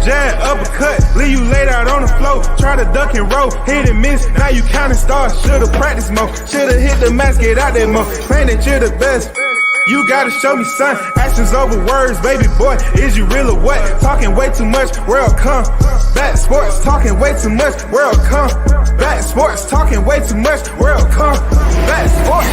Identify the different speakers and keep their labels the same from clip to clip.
Speaker 1: jab, uppercut, leave you laid out on the floor. Try to duck and roll, hit and miss, now you counting stars. Should've practiced more, should've hit the mask, get out there more. Claim that you're the best. You gotta show me, son. Actions over words, baby boy. Is you real or what? Talking way too much, world come. Back sports, talking way too much, world come. Back sports, talking way too much, world come. Back sports,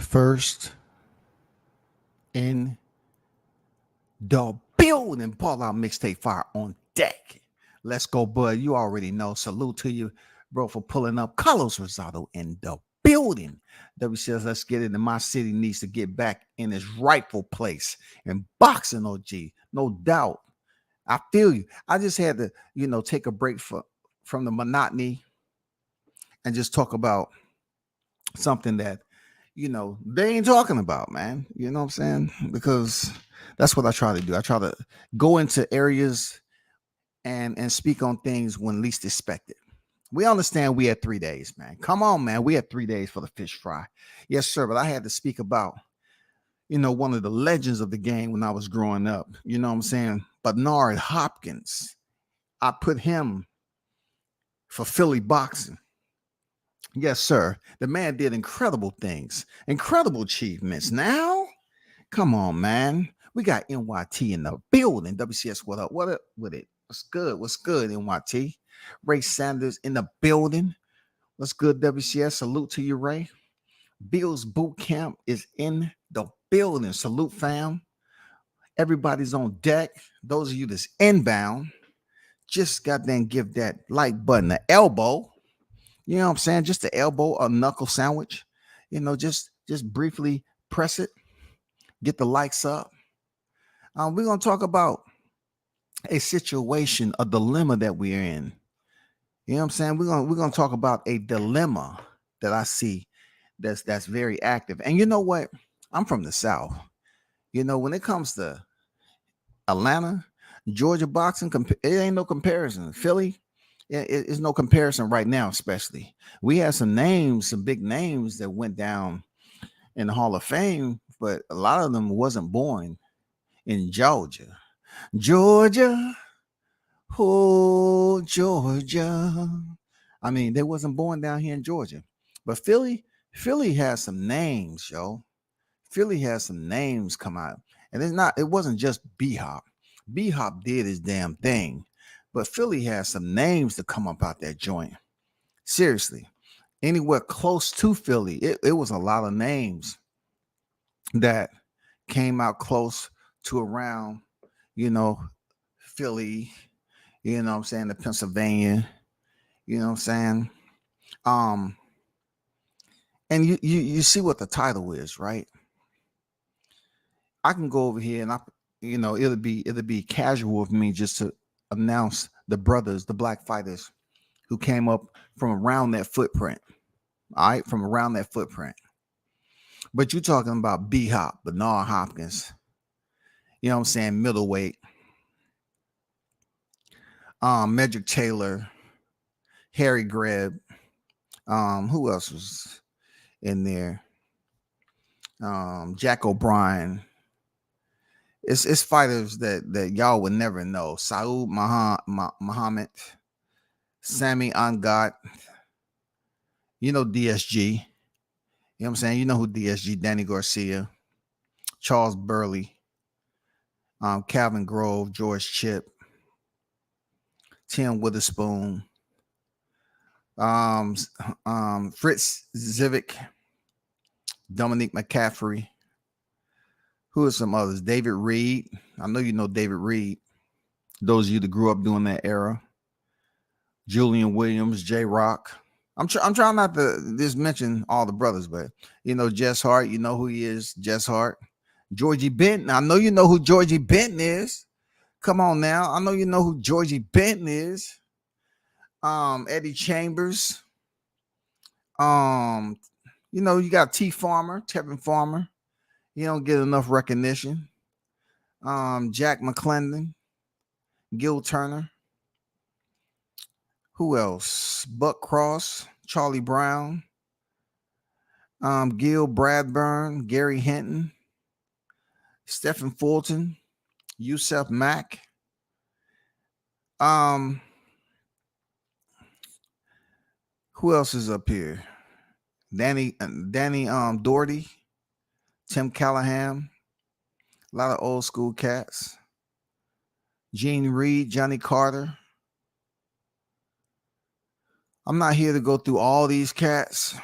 Speaker 2: First in the building, Ball Out Mixtape Fire on deck. Let's go, bud. You already know. Salute to you, bro, for pulling up. Carlos Rosado in the building. WCS, let's get it. And my city needs to get back in its rightful place in boxing, OG. No doubt. I feel you. I just had to, take a break from the monotony and just talk about something that they ain't talking about, man. You know what I'm saying? Because that's what I try to do. I try to go into areas and speak on things when least expected. We understand we had 3 days, man. Come on, man. We had 3 days for the fish fry. Yes, sir. But I had to speak about, one of the legends of the game when I was growing up. You know what I'm saying? Bernard Hopkins. I put him for Philly boxing. Yes, sir. The man did incredible things, incredible achievements. Now, come on, man. We got NYT in the building. WCS, what up? What up with it? What's good? What's good, NYT? Ray Sanders in the building. What's good, WCS? Salute to you, Ray. Bill's Boot Camp is in the building. Salute, fam. Everybody's on deck. Those of you that's inbound, just goddamn give that like button an elbow. You know what I'm saying? Just the elbow, a knuckle sandwich. Just briefly press it. Get the likes up. We're going to talk about a situation, a dilemma that we're in. You know what I'm saying? We're going to talk about a dilemma that I see that's very active. And you know what? I'm from the South. When it comes to Atlanta, Georgia boxing, it ain't no comparison. Philly, it's no comparison right now, especially. We had some big names that went down in the Hall of Fame, but a lot of them wasn't born in Georgia. Oh, Georgia. I mean, they wasn't born down here in Georgia. But Philly has some names, yo. Philly has some names come out. And it wasn't just B-Hop. B-Hop did his damn thing. But Philly has some names to come up out that joint. Seriously. Anywhere close to Philly, it was a lot of names that came out close to around, Philly, what I'm saying, the Pennsylvania, what I'm saying? And you see what the title is, right? I can go over here and it'll be casual of me just to announce the brothers, the black fighters who came up from around that footprint. All right, from around that footprint. But you're talking about B-Hop, Bernard Hopkins, what I'm saying, middleweight. Medrick Taylor, Harry Greb. Who else was in there? Jack O'Brien. It's fighters that y'all would never know. Saud Muhammad, Sammy Angat, DSG. You know what I'm saying? You know who DSG, Danny Garcia, Charles Burley, Calvin Grove, George Chip, Tim Witherspoon, Fritz Zivic, Dominique McCaffrey. Who are some others? David Reed. I know you know David Reed. Those of you that grew up during that era. Julian Williams, J Rock. I'm trying not to just mention all the brothers, but you know, Jess Hart, you know who he is, Jess Hart. Georgie Benton. I know you know who Georgie Benton is. Come on now. I know you know who Georgie Benton is. Eddie Chambers. Um, you know, you got Tevin Farmer. You don't get enough recognition. Jack McClendon, Gil Turner. Who else? Buck Cross, Charlie Brown, Gil Bradburn, Gary Hinton, Stephen Fulton, Yusef Mack. Who else is up here? Danny Doherty, Tim Callahan, a lot of old school cats. Gene Reed, Johnny Carter. I'm not here to go through all these cats,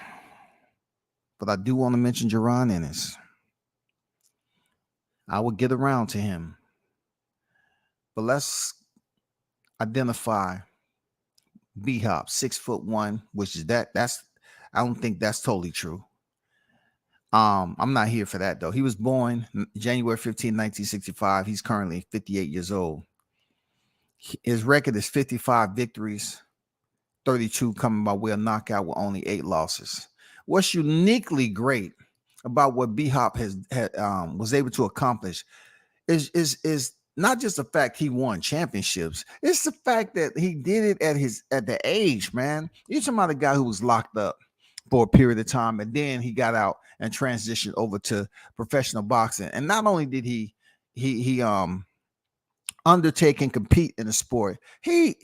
Speaker 2: but I do want to mention Jaron Ennis. I will get around to him. But let's identify B-Hop, 6'1", which is that's I don't think that's totally true. I'm not here for that though. He was born January 15, 1965. He's currently 58 years old. His record is 55 victories, 32 coming by way of knockout with only 8 losses. What's uniquely great about what B-Hop was able to accomplish is not just the fact he won championships. It's the fact that he did it at the age, man. You're talking about a guy who was locked up for a period of time, and then he got out and transitioned over to professional boxing. And not only did he undertake and compete in the sport, he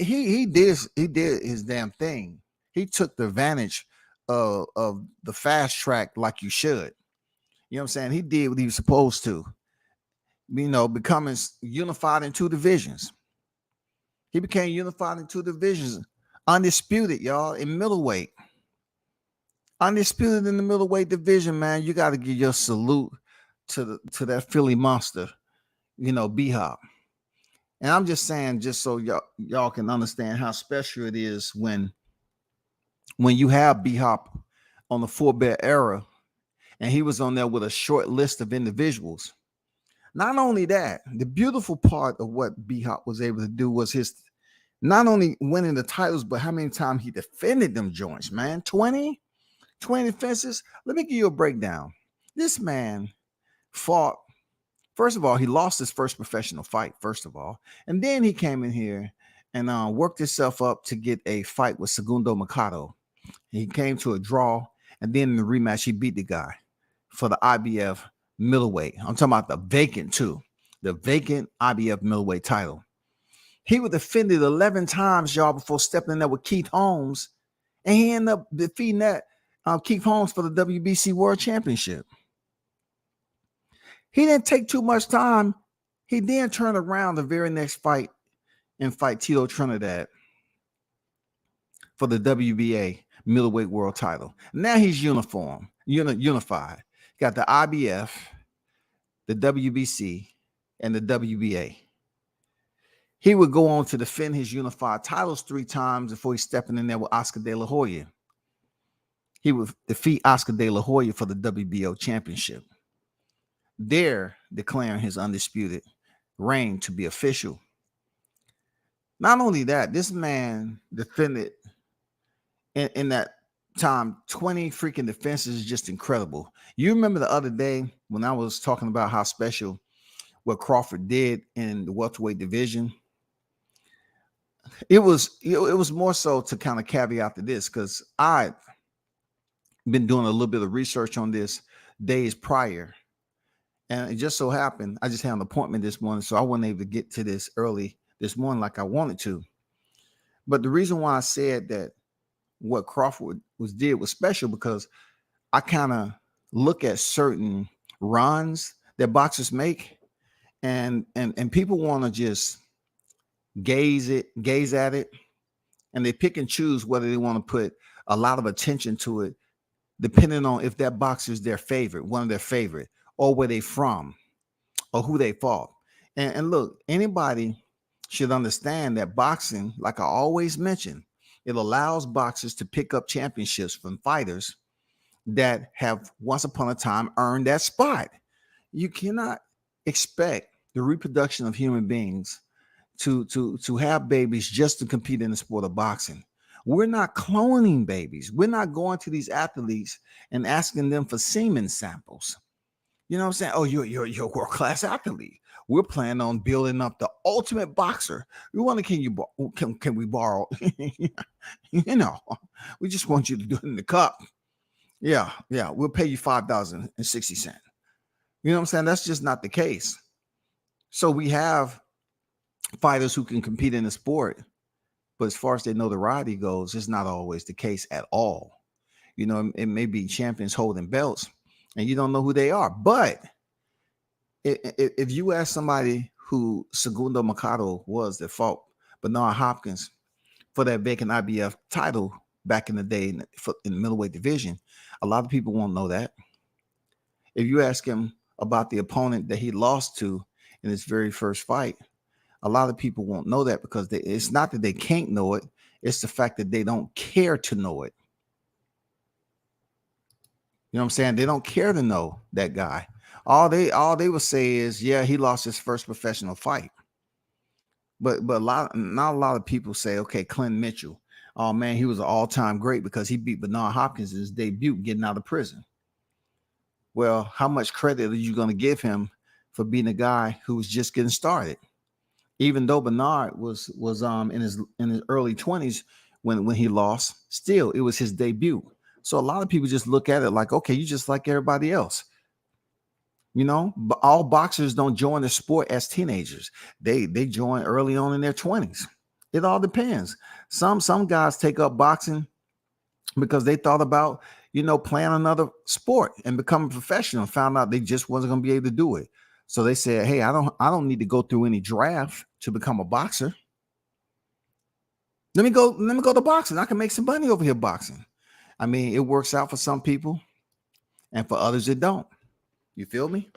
Speaker 2: did his damn thing. He took the advantage of the fast track like you should. You know what I'm saying? He did what he was supposed to. You know, becoming unified in 2 divisions. He became unified in 2 divisions. Undisputed, y'all, in middleweight. Undisputed in the middleweight division, man. You got to give your salute to that Philly monster, you know, B-Hop. And I'm just saying, just so y'all can understand how special it is when you have B-Hop on the 4-belt era, and he was on there with a short list of individuals. Not only that, the beautiful part of what B-Hop was able to do was his not only winning the titles, but how many times he defended them joints, man. 20 defenses. Let me give you a breakdown. This man fought. First of all, he lost his first professional fight, first of all. And then he came in here and worked himself up to get a fight with Segundo Mercado. He came to a draw, and then in the rematch, he beat the guy for the IBF middleweight. I'm talking about the vacant too. The vacant IBF middleweight title. He was defended 11 times, y'all, before stepping in there with Keith Holmes. And he ended up defeating that Keith Holmes for the WBC World Championship. He didn't take too much time. He then turned around the very next fight and fight Tito Trinidad for the WBA middleweight world title. Now he's unified. Got the IBF, the WBC, and the WBA. He would go on to defend his unified titles 3 times before he stepping in there with Oscar De La Hoya. He would defeat Oscar De La Hoya for the WBO championship, there declaring his undisputed reign to be official. Not only that, this man defended in that time 20 freaking defenses is just incredible. You remember the other day when I was talking about how special what Crawford did in the welterweight division? It was more so to kind of caveat to this, because I've been doing a little bit of research on this days prior. And it just so happened, I just had an appointment this morning, so I wasn't able to get to this early this morning like I wanted to. But the reason why I said that what Crawford did was special, because I kind of look at certain runs that boxers make, and people want to just gaze at it, and they pick and choose whether they want to put a lot of attention to it, depending on if that boxer is their favorite, one of their favorite, or where they from. or who they fought. And look, anybody should understand that boxing, like I always mention, it allows boxers to pick up championships from fighters that have once upon a time earned that spot. You cannot expect the reproduction of human beings to have babies just to compete in the sport of boxing. We're not cloning babies. We're not going to these athletes and asking them for semen samples. You know what I'm saying? Oh, you're a world class athlete. We're planning on building up the ultimate boxer. We want to can we borrow? You know, we just want you to do it in the cup. Yeah, we'll pay you $5.60. You know what I'm saying? That's just not the case. So we have fighters who can compete in the sport, but as far as their notoriety goes, it's not always the case at all. You know, it may be champions holding belts, and you don't know who they are. But if you ask somebody who Segundo Mercado was that fought Bernard Hopkins for that vacant IBF title back in the day in the middleweight division, a lot of people won't know that. If you ask him about the opponent that he lost to in his very first fight, a lot of people won't know that because it's not that they can't know it. It's the fact that they don't care to know it. You know what I'm saying? They don't care to know that guy. All they will say is, yeah, he lost his first professional fight. But not a lot of people say, okay, Clint Mitchell, oh man, he was an all-time great because he beat Bernard Hopkins in his debut getting out of prison. Well, how much credit are you going to give him for being a guy who was just getting started? Even though Bernard was in his early 20s when he lost, still it was his debut. So a lot of people just look at it like, okay, you just like everybody else. You know, but all boxers don't join the sport as teenagers. They join early on in their 20s. It all depends. Some guys take up boxing because they thought about, you know, playing another sport and becoming a professional, found out they just wasn't going to be able to do it. So they said, hey, I don't need to go through any draft to become a boxer. Let me go to boxing. I can make some money over here boxing. I mean, it works out for some people, and for others it don't. You feel me?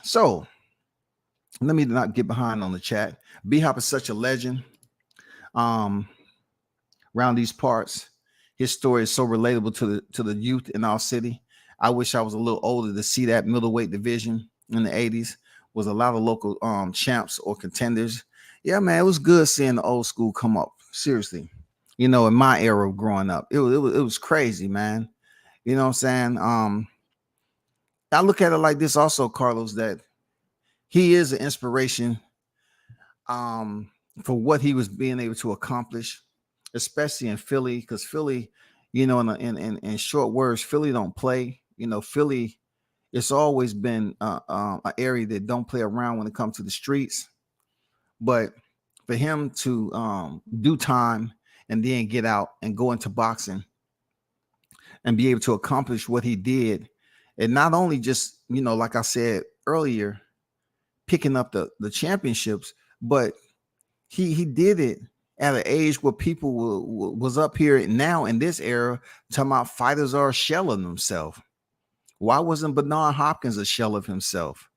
Speaker 2: So let me not get behind on the chat. B-Hop is such a legend. Around these parts, his story is so relatable to the youth in our city. I wish I was a little older to see that middleweight division in the 80s. Was a lot of local champs or contenders. Yeah, man, it was good seeing the old school come up. Seriously, you know, in my era of growing up, it was crazy, man. You know what I'm saying? I look at it like this also, Carlos, that he is an inspiration for what he was being able to accomplish, especially in Philly, because Philly, you know, in short words, Philly don't play. You know, Philly, it's always been an area that don't play around when it comes to the streets. But for him to do time and then get out and go into boxing and be able to accomplish what he did, and not only just, you know, like I said earlier, picking up the championships, but he did it at an age where people was up here now in this era talking about fighters are a shell of themselves. Why wasn't Bernard Hopkins a shell of himself?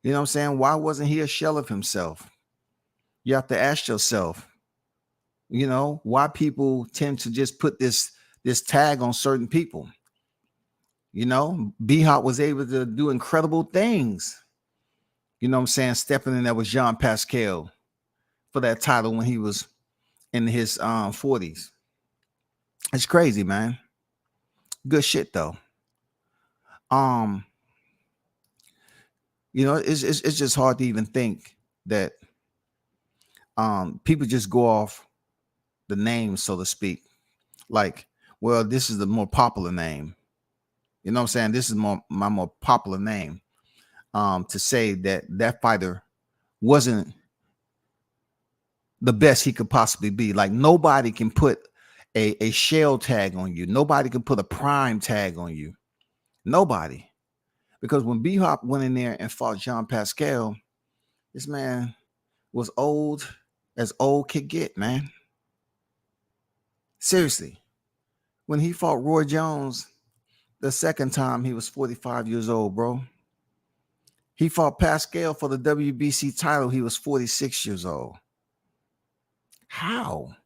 Speaker 2: You know what I'm saying? Why wasn't he a shell of himself? You have to ask yourself, you know, why people tend to just put this tag on certain people. You know, B-Hop was able to do incredible things. You know what I'm saying? Stepping in there with Jean Pascal for that title when he was in his 40s. It's crazy, man. Good shit though. You know, it's just hard to even think that people just go off the name, so to speak. Like, well, this is the more popular name. You know what I'm saying? This is my more popular name. To say that fighter wasn't the best he could possibly be. Like, nobody can put a shell tag on you. Nobody can put a prime tag on you. Nobody. Because when B-Hop went in there and fought Jean Pascal, this man was old as old could get, man. Seriously. When he fought Roy Jones the second time, he was 45 years old, bro. He fought Pascal for the WBC title. He was 46 years old. How?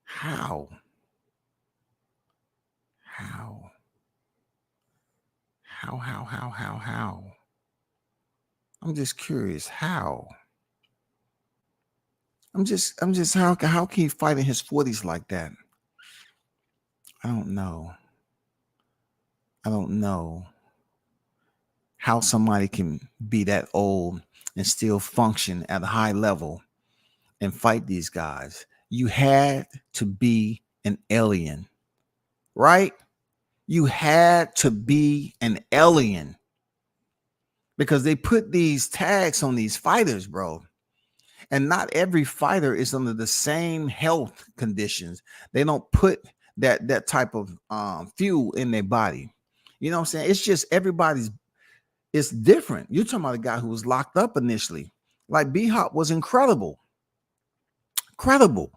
Speaker 2: How? How? How? I'm just curious. How? I'm just how can he fight in his 40s like that? I don't know. I don't know how somebody can be that old and still function at a high level and fight these guys. You had to be an alien, right? You had to be an alien because they put these tags on these fighters, bro. And not every fighter is under the same health conditions. They don't put that type of fuel in their body. You know what I'm saying? It's just everybody's, it's different. You're talking about a guy who was locked up initially. Like B-Hop was incredible. Incredible.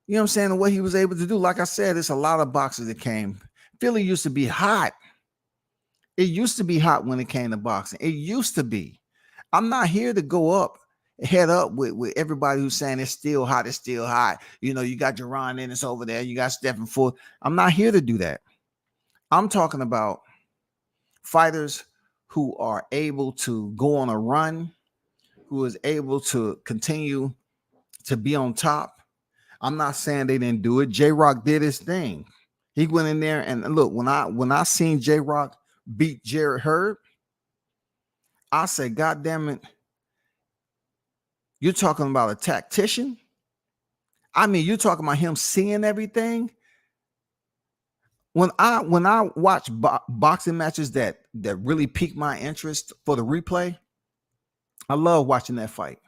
Speaker 2: You know what I'm saying? And what he was able to do. Like I said, it's a lot of boxers that came. Philly used to be hot. It used to be hot when it came to boxing. It used to be. I'm not here to go up, head up with everybody who's saying it's still hot. It's still hot. You know, you got Jaron Ennis over there. You got Stephen Ford. I'm not here to do that. I'm talking about fighters who are able to go on a run, who is able to continue to be on top. I'm not saying they didn't do it. J-Rock did his thing. He went in there and look, when I seen J-Rock beat Jared Herb, I said, God damn it. You're talking about a tactician? I mean, you're talking about him seeing everything. When I watch boxing matches that really pique my interest for the replay, I love watching that fight.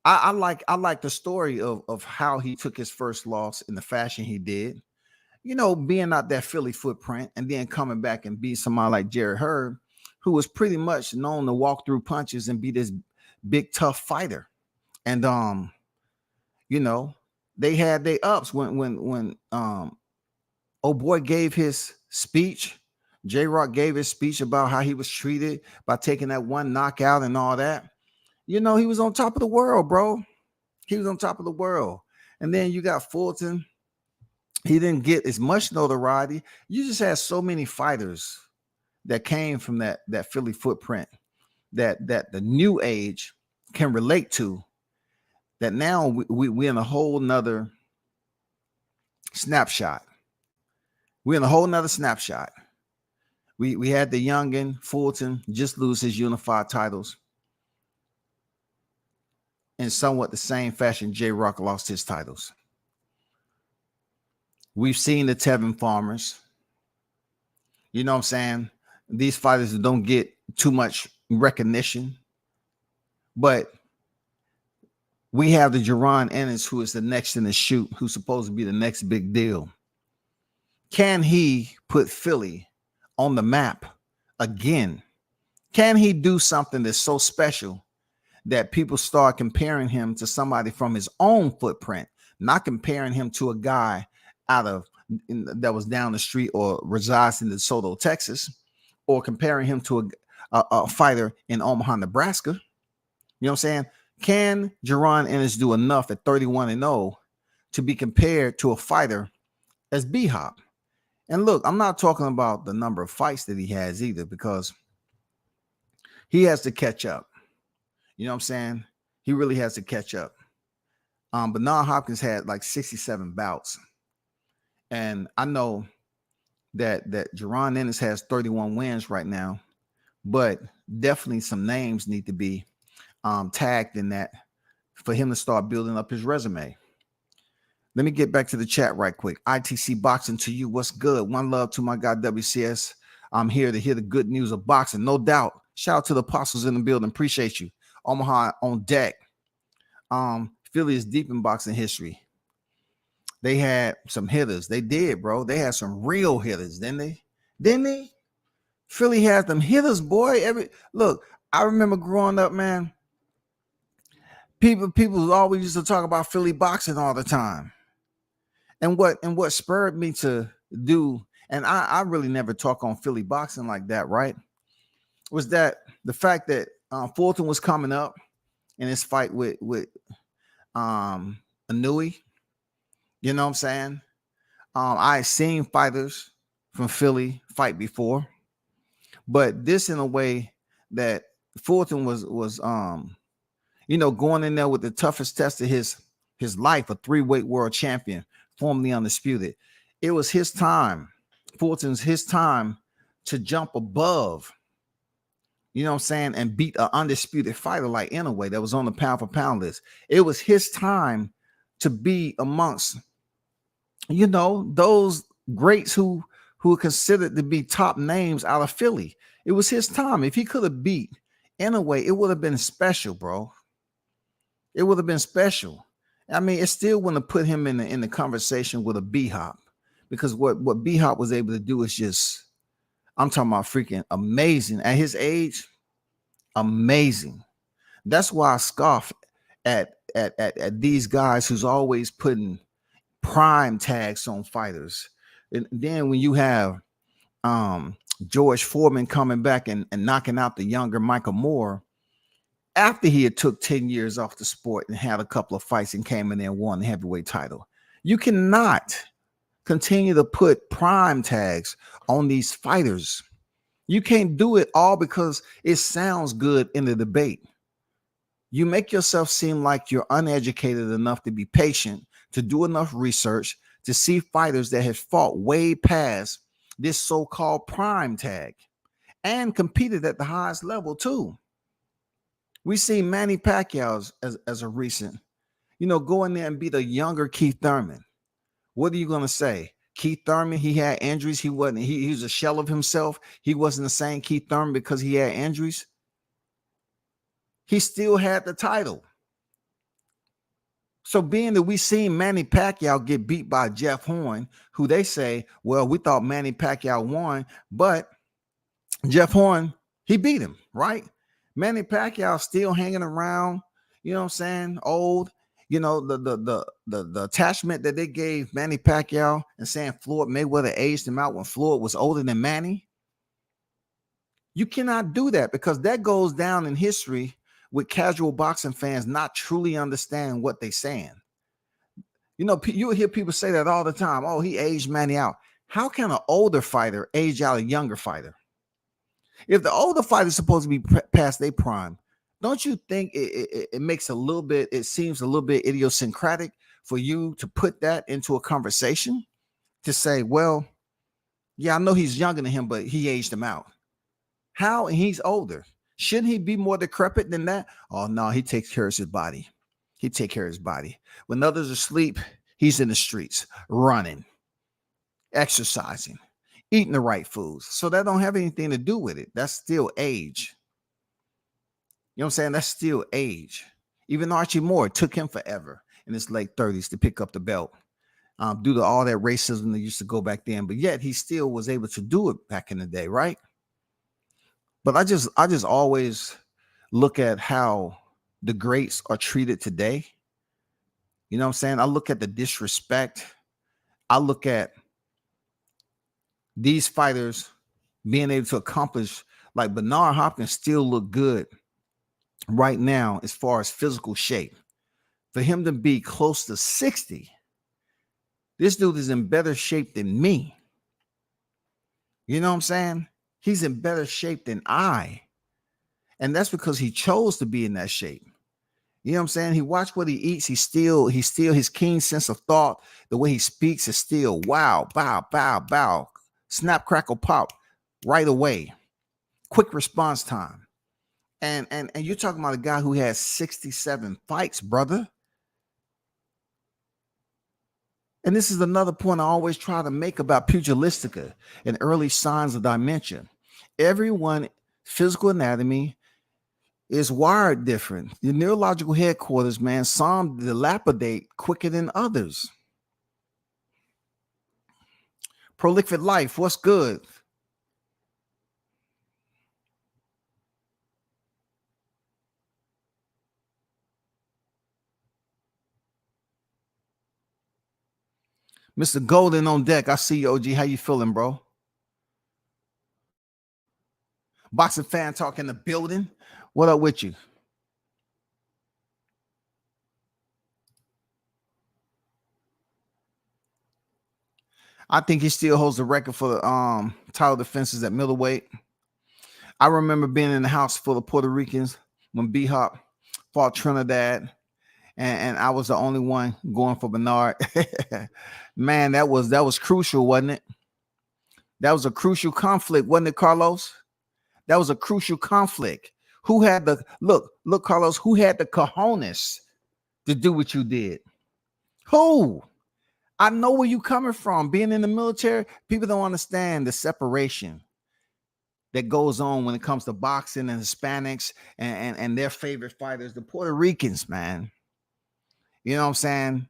Speaker 2: I like the story of how he took his first loss in the fashion he did. You know, being out that Philly footprint and then coming back and beat somebody like Jared Herb, who was pretty much known to walk through punches and be this big tough fighter. And you know, they had their ups when oh boy gave his speech. J-Rock gave his speech about how he was treated by taking that one knockout and all that. You know, he was on top of the world, bro. He was on top of the world. And then you got Fulton. He didn't get as much notoriety. You just had so many fighters that came from that Philly footprint that the new age can relate to, that now we're in a whole nother snapshot. We're in a whole nother snapshot. We had the youngin, Fulton, just lose his unified titles. In somewhat the same fashion, J-Rock lost his titles. We've seen the Tevin Farmers. You know what I'm saying? These fighters don't get too much recognition. But we have the Jaron Ennis, who is the next in the shoot, who's supposed to be the next big deal. Can he put Philly on the map again? Can he do something that's so special that people start comparing him to somebody from his own footprint, not comparing him to a guy that was down the street or resides in DeSoto, Texas, or comparing him to a fighter in Omaha, Nebraska? You know what I'm saying? Can Jaron Ennis do enough at 31-0 to be compared to a fighter as B-Hop? And look, I'm not talking about the number of fights that he has either, because he has to catch up. You know what I'm saying? He really has to catch up. Bernard Hopkins had like 67 bouts. And I know that Jaron Ennis has 31 wins right now, but definitely some names need to be tagged in that for him to start building up his resume. Let me get back to the chat right quick. ITC Boxing to you. What's good? One love to my guy WCS. I'm here to hear the good news of boxing. No doubt. Shout out to the apostles in the building. Appreciate you. Omaha on deck. Philly is deep in boxing history. They had some hitters. They did, bro. They had some real hitters, didn't they? Didn't they? Philly had them hitters, boy. Look, I remember growing up, man. People always used to talk about Philly boxing all the time. And what spurred me to do and I really never talk on Philly boxing like that, right? Was that the fact that Fulton was coming up in his fight with Anui? You know what I'm saying? I had seen fighters from Philly fight before, but this in a way that Fulton was going in there with the toughest test of his life, a 3-weight world champion, formerly undisputed. It was his time, Fulton's his time to jump above, you know what I'm saying, and beat an undisputed fighter like Inoue that was on the pound for pound list. It was his time to be amongst, those greats who are considered to be top names out of Philly. It was his time. If he could have beat Inoue, it would have been special, bro. It would have been special. I mean, it still wouldn't have put him in the conversation with a B-Hop, because what B-Hop was able to do is just, I'm talking about freaking amazing. At his age, amazing. That's why I scoff at these guys who's always putting prime tags on fighters. And then when you have George Foreman coming back and knocking out the younger Michael Moore, after he had took 10 years off the sport and had a couple of fights and came in there and won the heavyweight title. You cannot continue to put prime tags on these fighters. You can't do it all because it sounds good in the debate. You make yourself seem like you're uneducated enough to be patient, to do enough research, to see fighters that have fought way past this so-called prime tag and competed at the highest level too. We see Manny Pacquiao as a recent, go in there and beat a younger Keith Thurman. What are you going to say? Keith Thurman, he had injuries. He wasn't, he was a shell of himself. He wasn't the same Keith Thurman because he had injuries. He still had the title. So being that we seen Manny Pacquiao get beat by Jeff Horn, who they say, well, we thought Manny Pacquiao won, but Jeff Horn, he beat him, right? Manny Pacquiao still hanging around, you know what I'm saying? Old, the attachment that they gave Manny Pacquiao and saying Floyd Mayweather aged him out when Floyd was older than Manny. You cannot do that, because that goes down in history with casual boxing fans not truly understanding what they're saying. You hear people say that all the time. Oh, he aged Manny out. How can an older fighter age out a younger fighter? If the older fighter is supposed to be past their prime, don't you think it makes it seems a little bit idiosyncratic for you to put that into a conversation to say, well, yeah, I know he's younger than him, but he aged him out. How? And he's older. Shouldn't he be more decrepit than that? Oh, no, he takes care of his body. He takes care of his body. When others are asleep, he's in the streets, running, exercising, eating the right foods. So that don't have anything to do with it. That's still age. You know what I'm saying? That's still age. Even Archie Moore, it took him forever in his late 30s to pick up the belt due to all that racism that used to go back then. But yet he still was able to do it back in the day, right? But I just always look at how the greats are treated today. You know what I'm saying? I look at the disrespect. I look at these fighters being able to accomplish, like Bernard Hopkins still look good right now as far as physical shape. For him to be close to 60, this dude is in better shape than me. You know what I'm saying? He's in better shape than I. And that's because he chose to be in that shape. You know what I'm saying? He watched what he eats. He's still his keen sense of thought. The way he speaks is still wow, bow, bow, bow, snap, crackle, pop, right away. Quick response time. And you're talking about a guy who has 67 fights, brother. And this is another point I always try to make about pugilistica and early signs of dementia. Everyone's physical anatomy is wired different. Your neurological headquarters, man, some dilapidate quicker than others. Prolific Life, what's good? Mr. Golden on deck. I see you, OG. How you feeling, bro? Boxing fan talk in the building. What up with you? I think he still holds the record for the title defenses at middleweight. I remember being in the house full of Puerto Ricans when B-Hop fought Trinidad, and I was the only one going for Bernard. Man, that was crucial, wasn't it? That was a crucial conflict, wasn't it, Carlos? That was a crucial conflict. Who had the look, Carlos? Who had the cojones to do what you did? Who? I know where you coming from. Being in the military, people don't understand the separation that goes on when it comes to boxing and Hispanics and their favorite fighters, the Puerto Ricans, man. You know what I'm saying?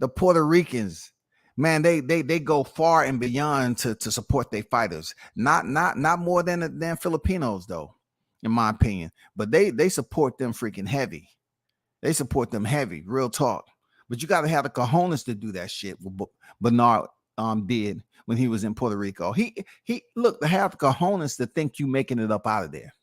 Speaker 2: The Puerto Ricans, man, they go far and beyond to support their fighters. Not more than Filipinos, though, in my opinion. But they support them freaking heavy. They support them heavy, real talk. But you got to have the cojones to do that shit. What Bernard did when he was in Puerto Rico. He look, to have the cojones to think you making it up out of there.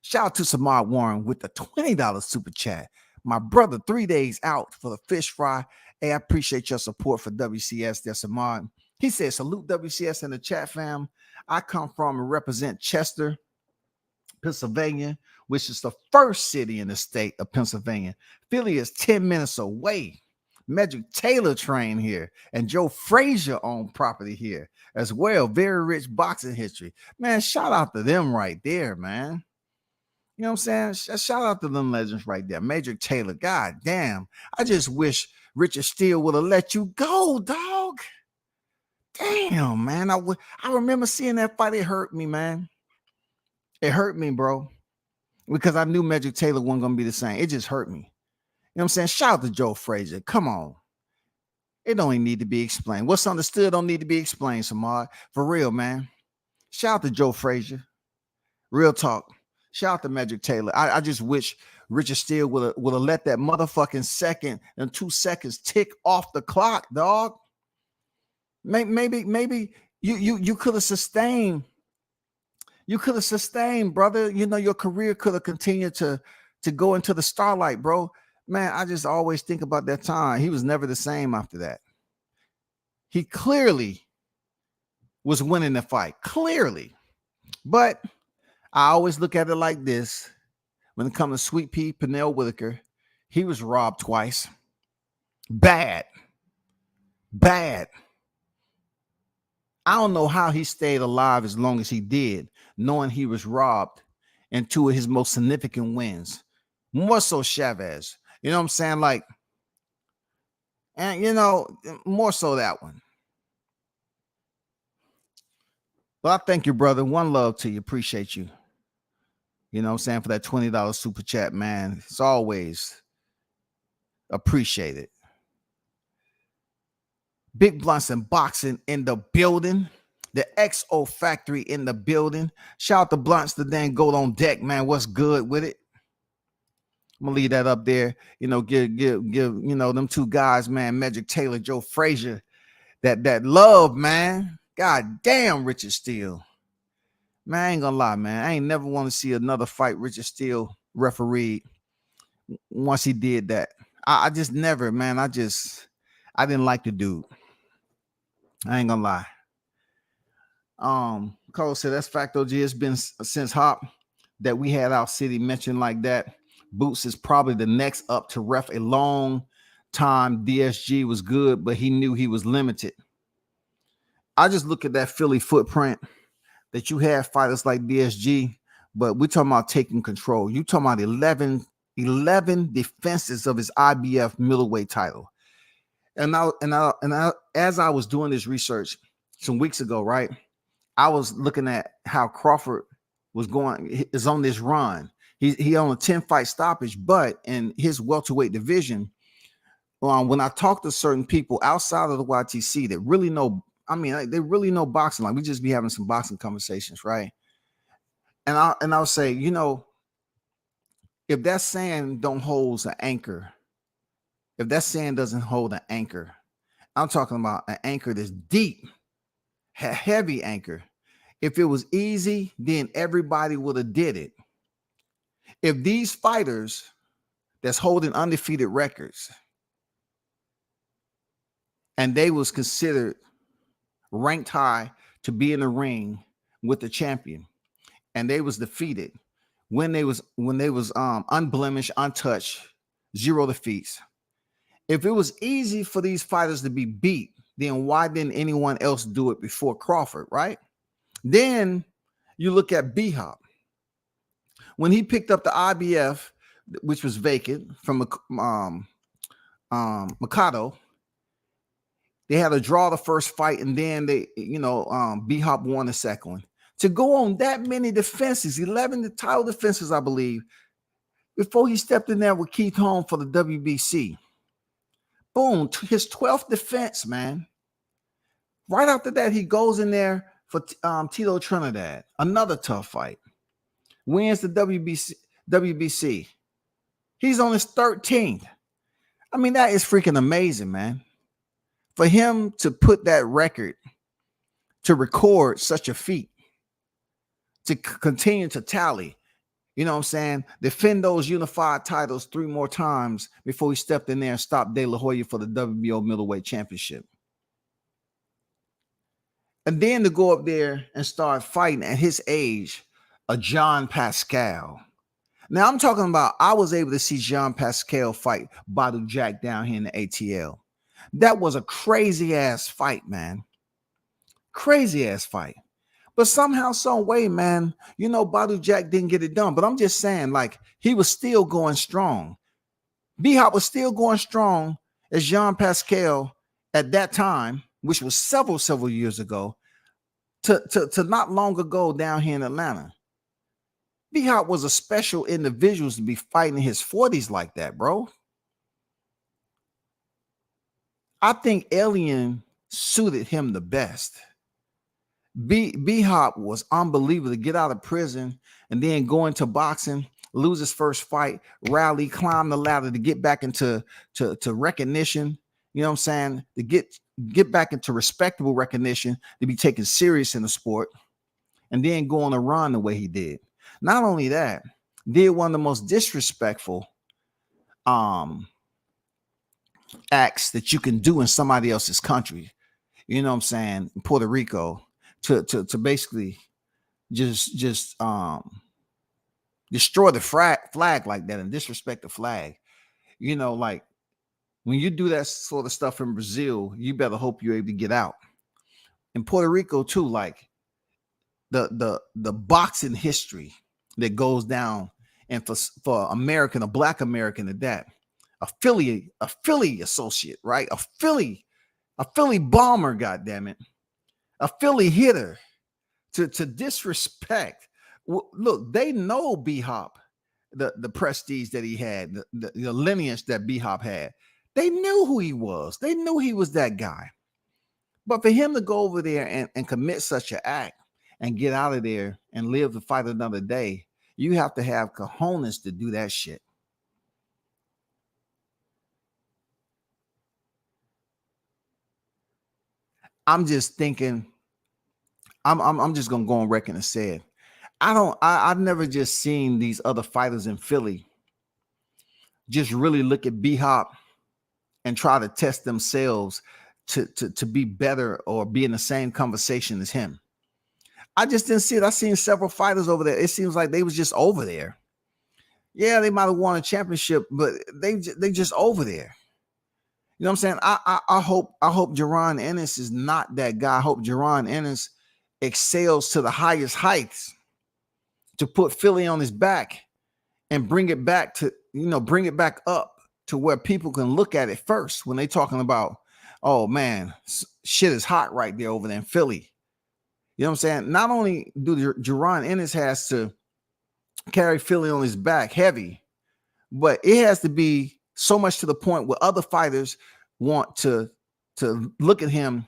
Speaker 2: Shout out to Samar Warren with the $20 super chat. My brother, 3 days out for the fish fry. Hey, I appreciate your support for WCS there, Samar. He said, salute WCS in the chat, fam. I come from and represent Chester, Pennsylvania, which is the first city in the state of Pennsylvania. Philly is 10 minutes away. Magic Taylor trained here, and Joe Frazier owned property here as well. Very rich boxing history. Man, shout out to them right there, man. You know what I'm saying? Shout out to them legends right there. Major Taylor, god damn. I just wish Richard Steele would have let you go, dog. Damn, man. I remember seeing that fight. It hurt me, man. It hurt me, bro. Because I knew Magic Taylor wasn't going to be the same. It just hurt me. You know what I'm saying? Shout out to Joe Frazier. Come on. It don't even need to be explained. What's understood don't need to be explained, Samad. For real, man. Shout out to Joe Frazier. Real talk. Shout out to Magic Taylor. I just wish Richard Steele would have let that motherfucking second and 2 seconds tick off the clock, dog. Maybe you could have sustained. You could have sustained, brother. You know, your career could have continued to go into the starlight, bro. Man, I just always think about that time. He was never the same after that. He clearly was winning the fight. Clearly. But I always look at it like this. When it comes to Sweet Pea, Pernell Whitaker, he was robbed twice. Bad. I don't know how he stayed alive as long as he did, knowing he was robbed in 2 of his most significant wins. More so Chavez. You know what I'm saying? Like, and you know, more so that one. But I thank you, brother. One love to you. Appreciate you. You know what I'm saying? For that $20 super chat, man. It's always appreciated. Big Blunts and Boxing in the building. The XO Factory in the building. Shout out to Blunts, the dang gold on deck, man. What's good with it? I'm gonna leave that up there. You know, give you know them 2 guys, man, Magic Taylor, Joe Frazier, that love, man. God damn, Richard Steele. Man, I ain't gonna lie, man. I ain't never want to see another fight Richard Steele refereed once he did that. I just never, man. I didn't like the dude. I ain't gonna lie. Carlos said that's fact, OG. It's been since Hop that we had our city mentioned like that. Boots is probably the next up to ref a long time. DSG was good, but he knew he was limited. I just look at that Philly footprint that you have fighters like DSG, but we're talking about taking control. You talking about 11 defenses of his IBF middleweight title. And as I was doing this research some weeks ago, right, I was looking at how Crawford is on this run. He on a 10-fight stoppage, but in his welterweight division, when I talk to certain people outside of the YTC that really know, I mean, they really know boxing. Like we just be having some boxing conversations, right? And I'll say, you know, if that sand don't hold an anchor, if that sand doesn't hold an anchor, I'm talking about an anchor that's deep, heavy anchor. If it was easy, then everybody would have did it. If these fighters that's holding undefeated records and they was considered ranked high to be in the ring with the champion, and they was defeated when they was unblemished, untouched, zero defeats. If it was easy for these fighters to be beat, then why didn't anyone else do it before Crawford, right? Then you look at B-Hop. When he picked up the IBF, which was vacant from Mikado, they had to draw the first fight, and then B-Hop won the second one. To go on that many defenses, 11 title defenses, I believe, before he stepped in there with Keith Holm for the WBC. Boom, his 12th defense, man. Right after that, he goes in there for Tito Trinidad, another tough fight. Wins the WBC. He's on his 13th. I mean, that is freaking amazing, man. For him to put that record, to record such a feat, to continue to tally, you know what I'm saying? Defend those unified titles 3 more times before he stepped in there and stopped De La Hoya for the WBO middleweight championship. And then to go up there and start fighting at his age, a John Pascal. Now I'm talking about, I was able to see John Pascal fight Badu Jack down here in the ATL. That was a crazy ass fight, man. Crazy ass fight. But somehow, some way, man, Badu Jack didn't get it done. But I'm just saying, like, he was still going strong. B-Hop was still going strong as Jean Pascal at that time, which was several years ago, to not long ago down here in Atlanta. B-Hop was a special individual to be fighting in his 40s like that, bro. I think Alien suited him the best. B-Hop was unbelievable to get out of prison and then go into boxing, lose his first fight, rally, climb the ladder to get back into recognition. You know what I'm saying? To get back into respectable recognition, to be taken serious in the sport, and then go on a run the way he did. Not only that, did one of the most disrespectful acts that you can do in somebody else's country. You know what I'm saying? In Puerto Rico. To basically just destroy the flag like that and disrespect the flag. Like when you do that sort of stuff in Brazil, you better hope you're able to get out. In Puerto Rico too, like the boxing history that goes down, and for American, a Black American at that, a Philly associate, right? A Philly bomber, goddammit. A Philly hitter to disrespect. Look, they know B-Hop, the prestige that he had, the lineage that B-Hop had. They knew who he was. They knew he was that guy. But for him to go over there and commit such an act and get out of there and live to fight another day, you have to have cojones to do that shit. I'm just thinking, I'm just gonna go on record and say it. I've never just seen these other fighters in Philly just really look at B-Hop and try to test themselves to be better or be in the same conversation as him. I just didn't see it. I've seen several fighters over there. It seems like they was just over there. Yeah, they might have won a championship, but they just over there. You know what I'm saying? I hope Jaron Ennis is not that guy. I hope Jaron Ennis excels to the highest heights to put Philly on his back and bring it back up to where people can look at it first when they talking about, oh man, shit is hot right there over there in Philly. You know what I'm saying? Not only do Jaron Ennis has to carry Philly on his back heavy, but it has to be so much to the point where other fighters want to look at him,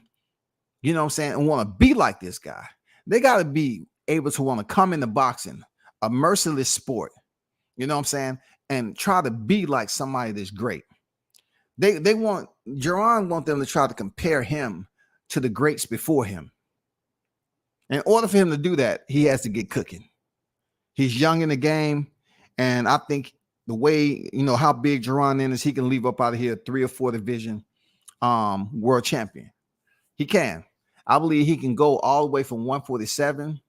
Speaker 2: you know what I'm saying, and want to be like this guy. They got to be able to want to come into boxing, a merciless sport, you know what I'm saying, and try to be like somebody that's great. They want Jaron want them to try to compare him to the greats before him. In order for him to do that, he has to get cooking. He's young in the game, and I think the way how big Jaron Ennis, he can leave up out of here 3 or 4 division world champion. He can. I believe he can go all the way from 147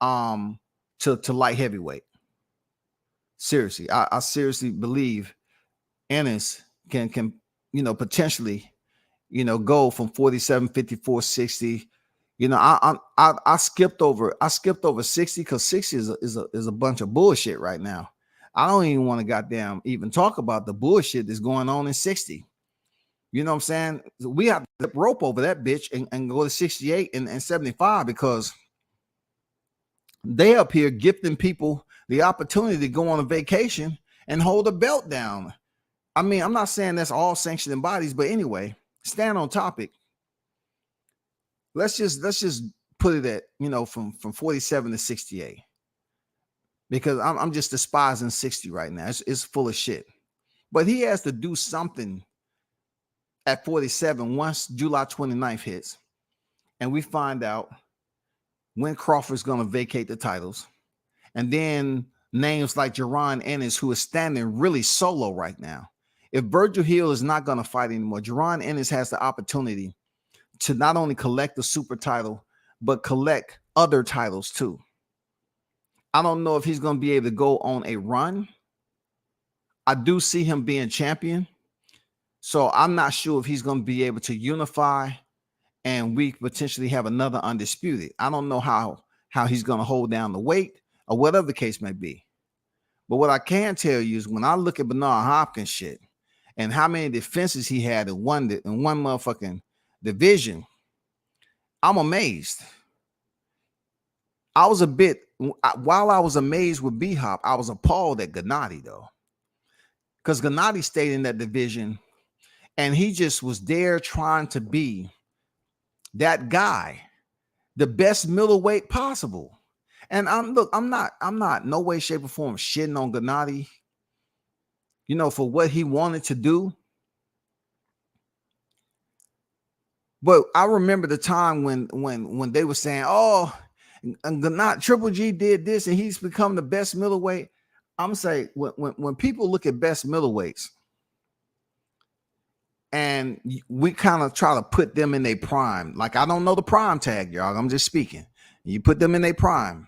Speaker 2: to light heavyweight. Seriously, I seriously believe Ennis can potentially go from 47, 54, 60. I skipped over 60 because 60 is a bunch of bullshit right now. I don't even want to goddamn even talk about the bullshit that's going on in 60. You know what I'm saying? We have to rope over that bitch and go to 68 and 75 because they up here gifting people the opportunity to go on a vacation and hold a belt down. I mean, I'm not saying that's all sanctioning bodies, but anyway, stand on topic. Let's just put it at from 47 to 68 because I'm just despising 60 right now. It's full of shit. But he has to do something at 47 once July 29th hits, and we find out when Crawford's going to vacate the titles, and then names like Jaron Ennis, who is standing really solo right now. If Virgil Hill is not going to fight anymore, Jaron Ennis has the opportunity to not only collect the super title, but collect other titles too. I don't know if he's going to be able to go on a run. I do see him being champion. So I'm not sure if he's going to be able to unify and we potentially have another undisputed. I don't know how he's going to hold down the weight or whatever the case may be. But what I can tell you is when I look at Bernard Hopkins shit and how many defenses he had in one motherfucking division, I'm amazed. While I was amazed with B-Hop, I was appalled at Gennady though. Because Gennady stayed in that division and he just was there trying to be that guy, the best middleweight possible. And I'm not no way, shape, or form shitting on Gennady, for what he wanted to do. But I remember the time when they were saying, oh, and Triple G did this and he's become the best middleweight. I'm saying when people look at best middleweights and we kind of try to put them in their prime, like I don't know the prime tag, y'all. I'm just speaking. You put them in their prime.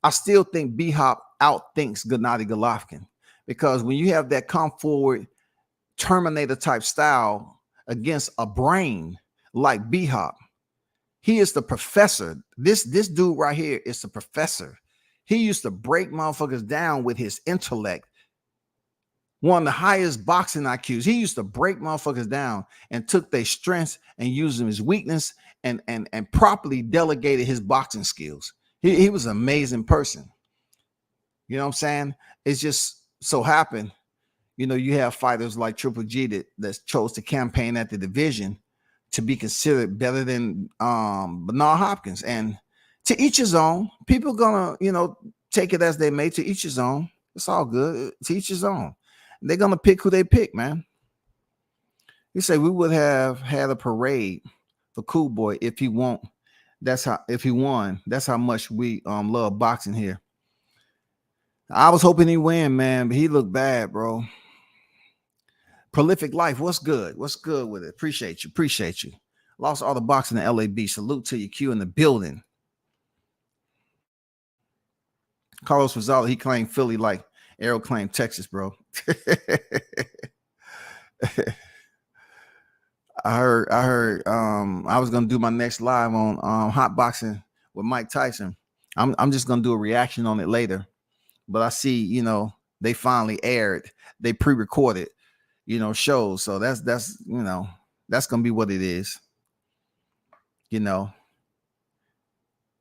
Speaker 2: I still think B-Hop outthinks Gennady Golovkin because when you have that come forward Terminator type style against a brain like B-Hop, he is the professor. This dude right here is the professor. He used to break motherfuckers down with his intellect. One of the highest boxing IQs. He used to break motherfuckers down and took their strengths and used them as weakness and properly delegated his boxing skills. He was an amazing person. You know what I'm saying? It's just so happened, you have fighters like Triple G that chose to campaign at the division to be considered better than Bernard Hopkins. And to each his own. People gonna, take it as they may. To each his own. It's all good. To each his own. They're gonna pick who they pick, man. You say we would have had a parade for Cool Boy if he won. If he won. That's how much we love boxing here. I was hoping he win, man, but he looked bad, bro. Prolific Life, what's good? What's good with it? Appreciate you. Lost all the boxing in LAB. Salute to you, Q in the building. Carlos Rosado, he claimed Philly like Arrow claimed Texas, bro. I heard I was gonna do my next live on hot boxing with Mike Tyson. I'm just gonna do a reaction on it later. But I see, they finally aired, they pre-recorded, shows. So that's gonna be what it is.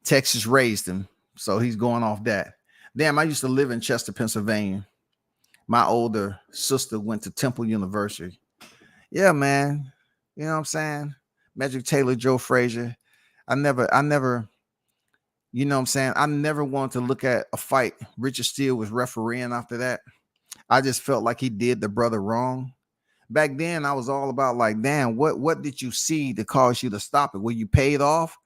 Speaker 2: Texas raised him, so he's going off that. Damn, I used to live in Chester, Pennsylvania. My older sister went to Temple University. Yeah, man. You know what I'm saying? Magic Taylor, Joe Frazier. I never, you know what I'm saying? I never wanted to look at a fight Richard Steele was refereeing after that. I just felt like he did the brother wrong. Back then, I was all about like, damn, what did you see to cause you to stop it? Were you paid off?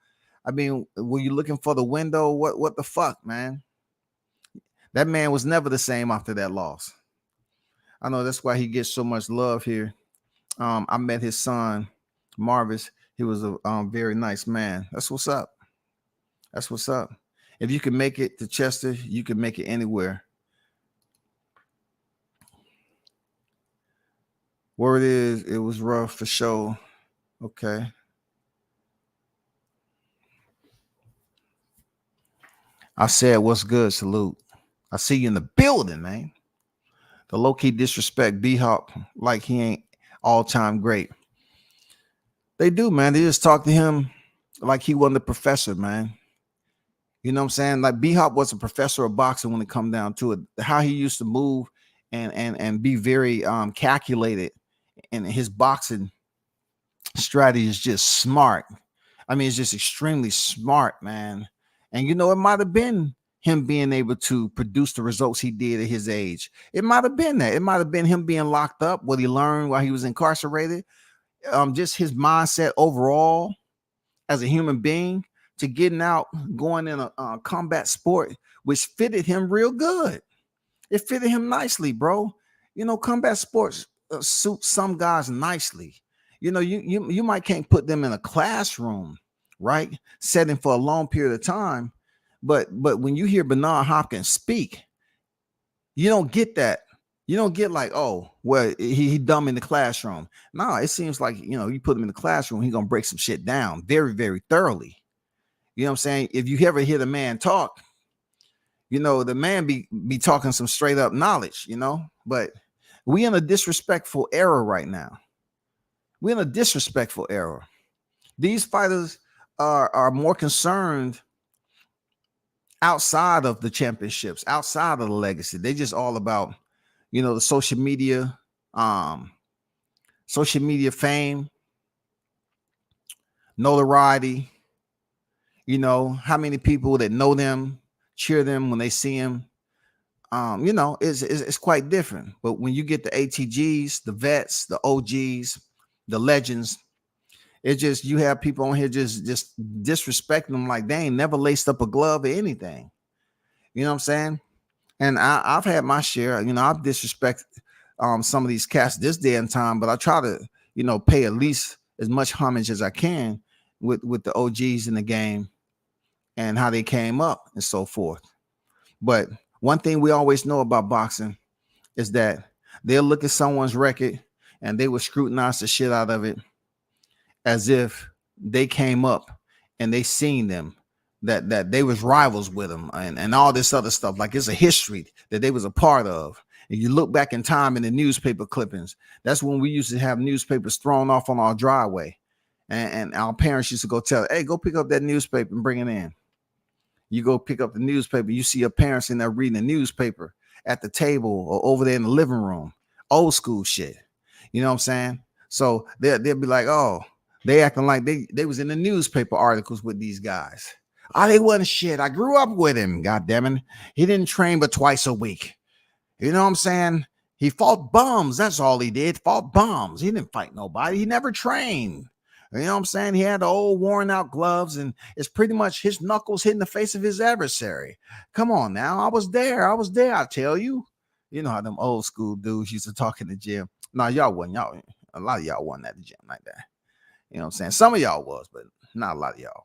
Speaker 2: I mean, were you looking for the window? What the fuck, man? That man was never the same after that loss. I know that's why he gets so much love here. I met his son, Marvis. He was a very nice man. That's what's up. That's what's up. If you can make it to Chester, you can make it anywhere. Word is, it was rough for sure. Okay. I said, what's good? Salute. I see you in the building, man. The low-key disrespect B-Hop like he ain't all-time great. They do, man. They just talk to him like he wasn't a professor, man. You know what I'm saying? Like B-Hop was a professor of boxing when it come down to it. How he used to move and be very calculated in his boxing strategy is just smart. I mean, it's just extremely smart, man. And you know, it might have been him being able to produce the results he did at his age. It might have been that. It might have been him being locked up, what he learned while he was incarcerated. Just his mindset overall as a human being to getting out, going in a combat sport, which fitted him real good. It fitted him nicely, bro. You know, combat sports suit some guys nicely. You know, you might can't put them in a classroom, right? Setting for a long period of time. But when you hear Bernard Hopkins speak, you don't get that. You don't get like, oh, well, he dumb in the classroom. No, it seems like, you know, you put him in the classroom, he's gonna break some shit down very, very thoroughly. You know what I'm saying? If you ever hear the man talk, you know, the man be talking some straight up knowledge, you know, but we in a disrespectful era right now. We're in a disrespectful era. These fighters are more concerned outside of the championships, outside of the legacy. They just all about, you know, the social media fame, notoriety. You know, how many people that know them cheer them when they see them. You know, it's quite different. But when you get the ATGs, the vets, the OGs, the legends, it's just you have people on here just disrespecting them like they ain't never laced up a glove or anything. You know what I'm saying? And I've had my share. You know, I've disrespected some of these cats this day and time, but I try to, you know, pay at least as much homage as I can with the OGs in the game and how they came up and so forth. But one thing we always know about boxing is that they'll look at someone's record and they will scrutinize the shit out of it as if they came up and they seen them, that they was rivals with them and all this other stuff. Like it's a history that they was a part of. And you look back in time in the newspaper clippings, that's when we used to have newspapers thrown off on our driveway. And our parents used to go tell, hey, go pick up that newspaper and bring it in. You go pick up the newspaper, you see your parents in there reading the newspaper at the table or over there in the living room. Old school shit. You know what I'm saying? So they'll be like, oh, they acting like they was in the newspaper articles with these guys. Oh, they wasn't shit. I grew up with him. God damn it. He didn't train but twice a week. You know what I'm saying? He fought bums. That's all he did. Fought bums. He didn't fight nobody. He never trained. You know what I'm saying? He had the old worn out gloves and it's pretty much his knuckles hitting the face of his adversary. Come on now. I was there. I tell you. You know how them old school dudes used to talk in the gym. No, y'all wasn't. A lot of y'all wasn't at the gym like that. You know what I'm saying? Some of y'all was, but not a lot of y'all.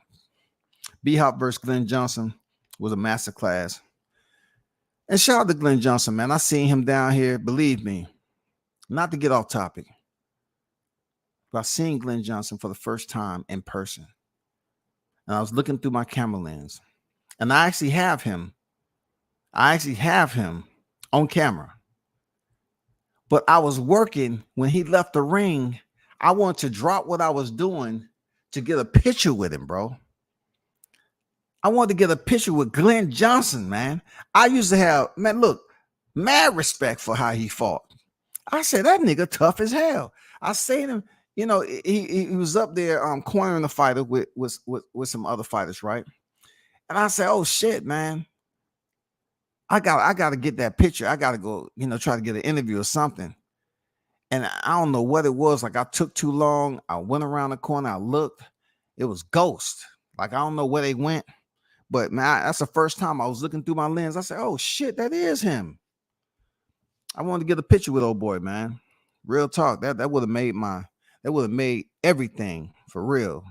Speaker 2: B-Hop versus Glenn Johnson was a masterclass. And shout out to Glenn Johnson, man. I seen him down here. Believe me, not to get off topic, but I seen Glenn Johnson for the first time in person. And I was looking through my camera lens. And I actually have him. On camera. But I was working when he left the ring. I wanted to drop what I was doing to get a picture with him, bro. I wanted to get a picture with Glenn Johnson, man. I used to have, man, look, mad respect for how he fought. I said, that nigga tough as hell. I seen him, you know, he was up there cornering the fighter with some other fighters, right? And I said, oh shit, man. I gotta get that picture. I gotta go, you know, try to get an interview or something. And I don't know what it was. Like I took too long. I went around the corner. I looked. It was Ghost. Like I don't know where they went. But man, that's the first time I was looking through my lens. I said, "Oh shit, that is him." I wanted to get a picture with old boy, man. Real talk. That would have made everything for real.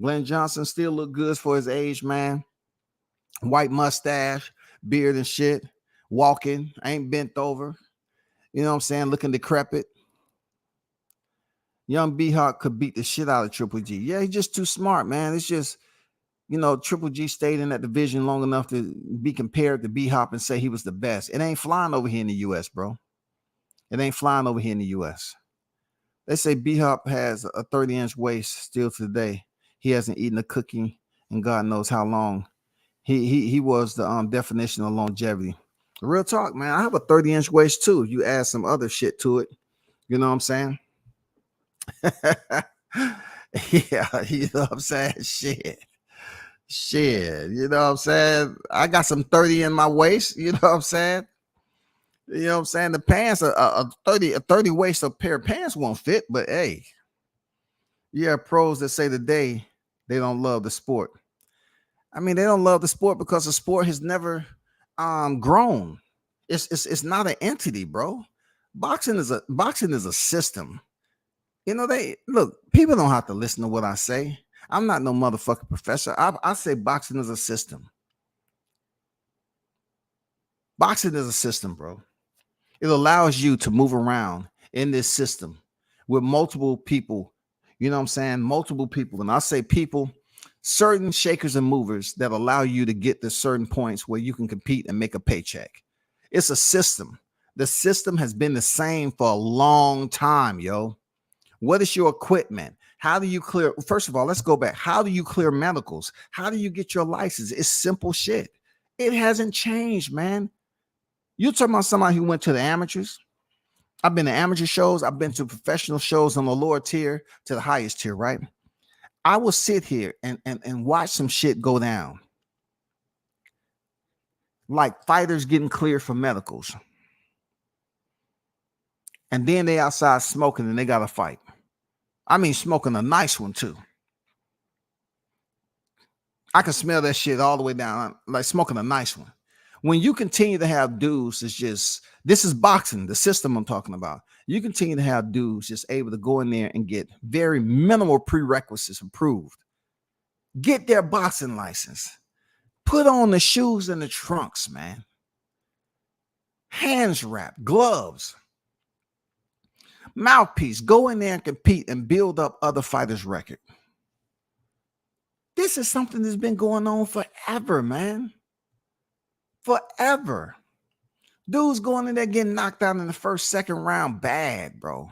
Speaker 2: Glenn Johnson still look good for his age, man. White mustache, beard and shit. Walking, ain't bent over. You know what I'm saying? Looking decrepit. Young B-Hawk could beat the shit out of Triple G. Yeah, he's just too smart, man. It's just, Triple G stayed in that division long enough to be compared to B-Hop and say he was the best. It ain't flying over here in the U.S., bro. It ain't flying over here in the U.S. They say B-Hop has a 30-inch waist still today. He hasn't eaten a cookie in God knows how long. He was the definition of longevity. Real talk, man. I have a 30-inch waist too. You add some other shit to it. You know what I'm saying? Yeah, you know what I'm saying? Shit, you know what I'm saying? I got some 30 in my waist. You know what I'm saying? You know what I'm saying? The pants, a 30 waist, a pair of pants won't fit. But hey, you have pros that say today they don't love the sport. I mean, they don't love the sport because the sport has never grown. It's not an entity, bro. Boxing is a system. People don't have to listen to what I say. I'm not no motherfucking professor. I say boxing is a system. Boxing is a system, bro. It allows you to move around in this system with multiple people. You know what I'm saying? Multiple people. And I say people, certain shakers and movers that allow you to get to certain points where you can compete and make a paycheck. It's a system. The system has been the same for a long time, yo. What is your equipment? How do you clear? First of all, let's go back. How do you clear medicals? How do you get your license? It's simple shit. It hasn't changed, man. You're talking about somebody who went to the amateurs. I've been to amateur shows. I've been to professional shows on the lower tier to the highest tier, right? I will sit here and watch some shit go down. Like fighters getting cleared for medicals. And then they outside smoking and they got to fight. I mean, smoking a nice one too. I can smell that shit all the way down, like smoking a nice one. When you continue to have dudes, this is boxing, the system I'm talking about. You continue to have dudes just able to go in there and get very minimal prerequisites approved. Get their boxing license. Put on the shoes and the trunks, man. Hands wrapped, gloves. Mouthpiece. Go in there and compete and build up other fighters' record. This is something that's been going on forever, man. Forever. Dudes going in there getting knocked out in the first, second round. Bad, bro.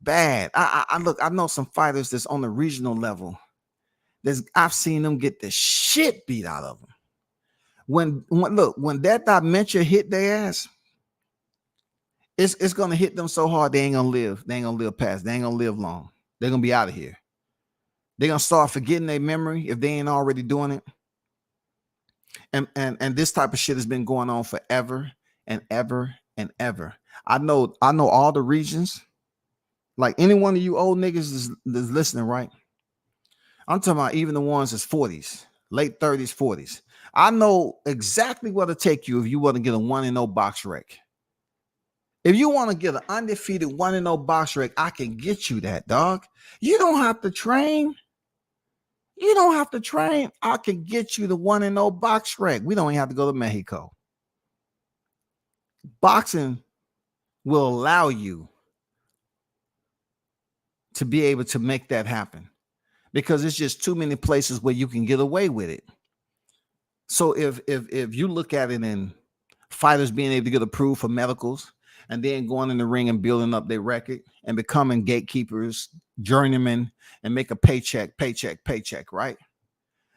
Speaker 2: Bad. I know some fighters that's on the regional level. I've seen them get the shit beat out of them. When that dementia hit their ass, it's gonna hit them so hard they ain't gonna live. They ain't gonna live past. They ain't gonna live long. They're gonna be out of here. They're gonna start forgetting their memory if they ain't already doing it. And this type of shit has been going on forever and ever and ever. I know all the regions. Like any one of you old niggas is listening, right? I'm talking about even the ones that's 40s, late 30s, 40s. I know exactly what to take you if you want to get a 1-0 box rec. If you want to get an undefeated 1-0 box rec, I can get you that, dog. You don't have to train. You don't have to train. I can get you the 1-0 box rec. We don't even have to go to Mexico. Boxing will allow you to be able to make that happen because it's just too many places where you can get away with it. So if you look at it in fighters being able to get approved for medicals and then going in the ring and building up their record and becoming gatekeepers, journeymen, and make a paycheck, right?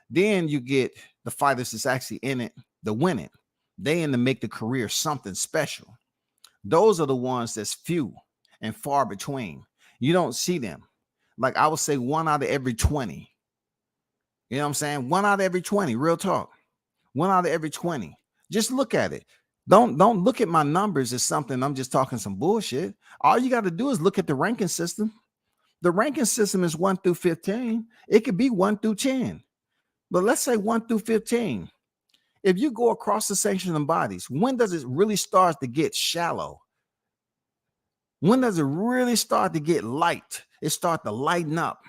Speaker 2: Then you get the fighters that's actually in it to win it. They in to make the career something special. Those are the ones that's few and far between. You don't see them. Like I would say 1 out of every 20. You know what I'm saying? 1 out of every 20, real talk. 1 out of every 20. Just look at it. Don't look at my numbers as something I'm just talking some bullshit. All you got to do is look at the ranking system. The ranking system is 1 through 15. It could be 1 through 10. But let's say 1 through 15. If you go across the section of bodies, when does it really start to get shallow? When does it really start to get light? It start to lighten up.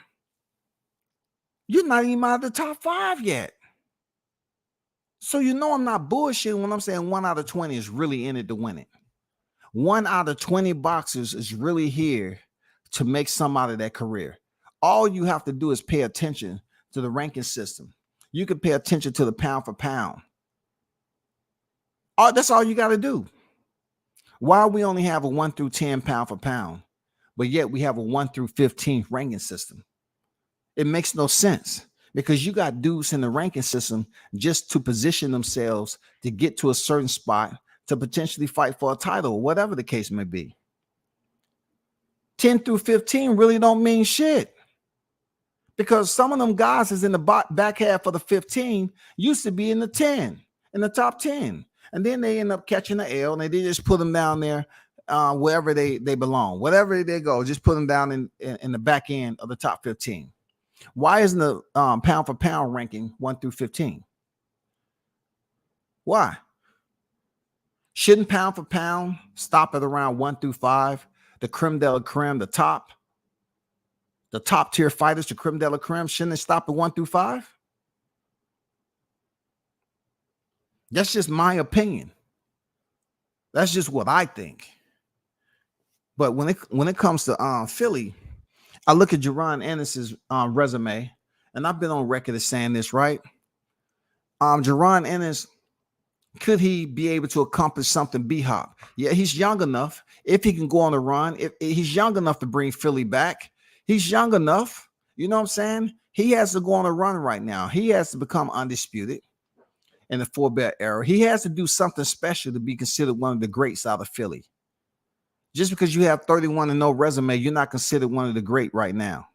Speaker 2: You're not even out of the top 5 yet. So you know I'm not bullshitting when I'm saying 1 out of 20 is really in it to win it. 1 out of 20 boxers is really here to make some out of their career. All you have to do is pay attention to the ranking system. You can pay attention to the pound for pound. That's all you got to do. Why we only have a 1 through 10 pound for pound, but yet we have a 1 through 15 ranking system? It makes no sense, because you got dudes in the ranking system just to position themselves to get to a certain spot to potentially fight for a title, whatever the case may be. 10 through 15 really don't mean shit, because some of them guys is in the back half of the 15 used to be in the 10, in the top 10. And then they end up catching the L, and they just put them down there wherever they belong. Whatever they go, just put them down in the back end of the top 15. Why isn't the pound for pound ranking 1 through 15? Why? Shouldn't pound for pound stop at around 1 through 5? The creme de la creme, the top tier fighters, the creme de la creme, shouldn't it stop at 1 through 5? That's just my opinion. That's just what I think. But when it comes to Philly, I look at Jaron Ennis's resume, and I've been on record as saying this, right? Jaron Ennis, could he be able to accomplish something B-Hop? Yeah, he's young enough. If he can go on a run, if he's young enough to bring Philly back, he's young enough. You know what I'm saying? He has to go on a run right now. He has to become undisputed in the 4-belt era. He has to do something special to be considered one of the greats out of Philly. Just because you have 31 and no resume, you're not considered one of the great right now.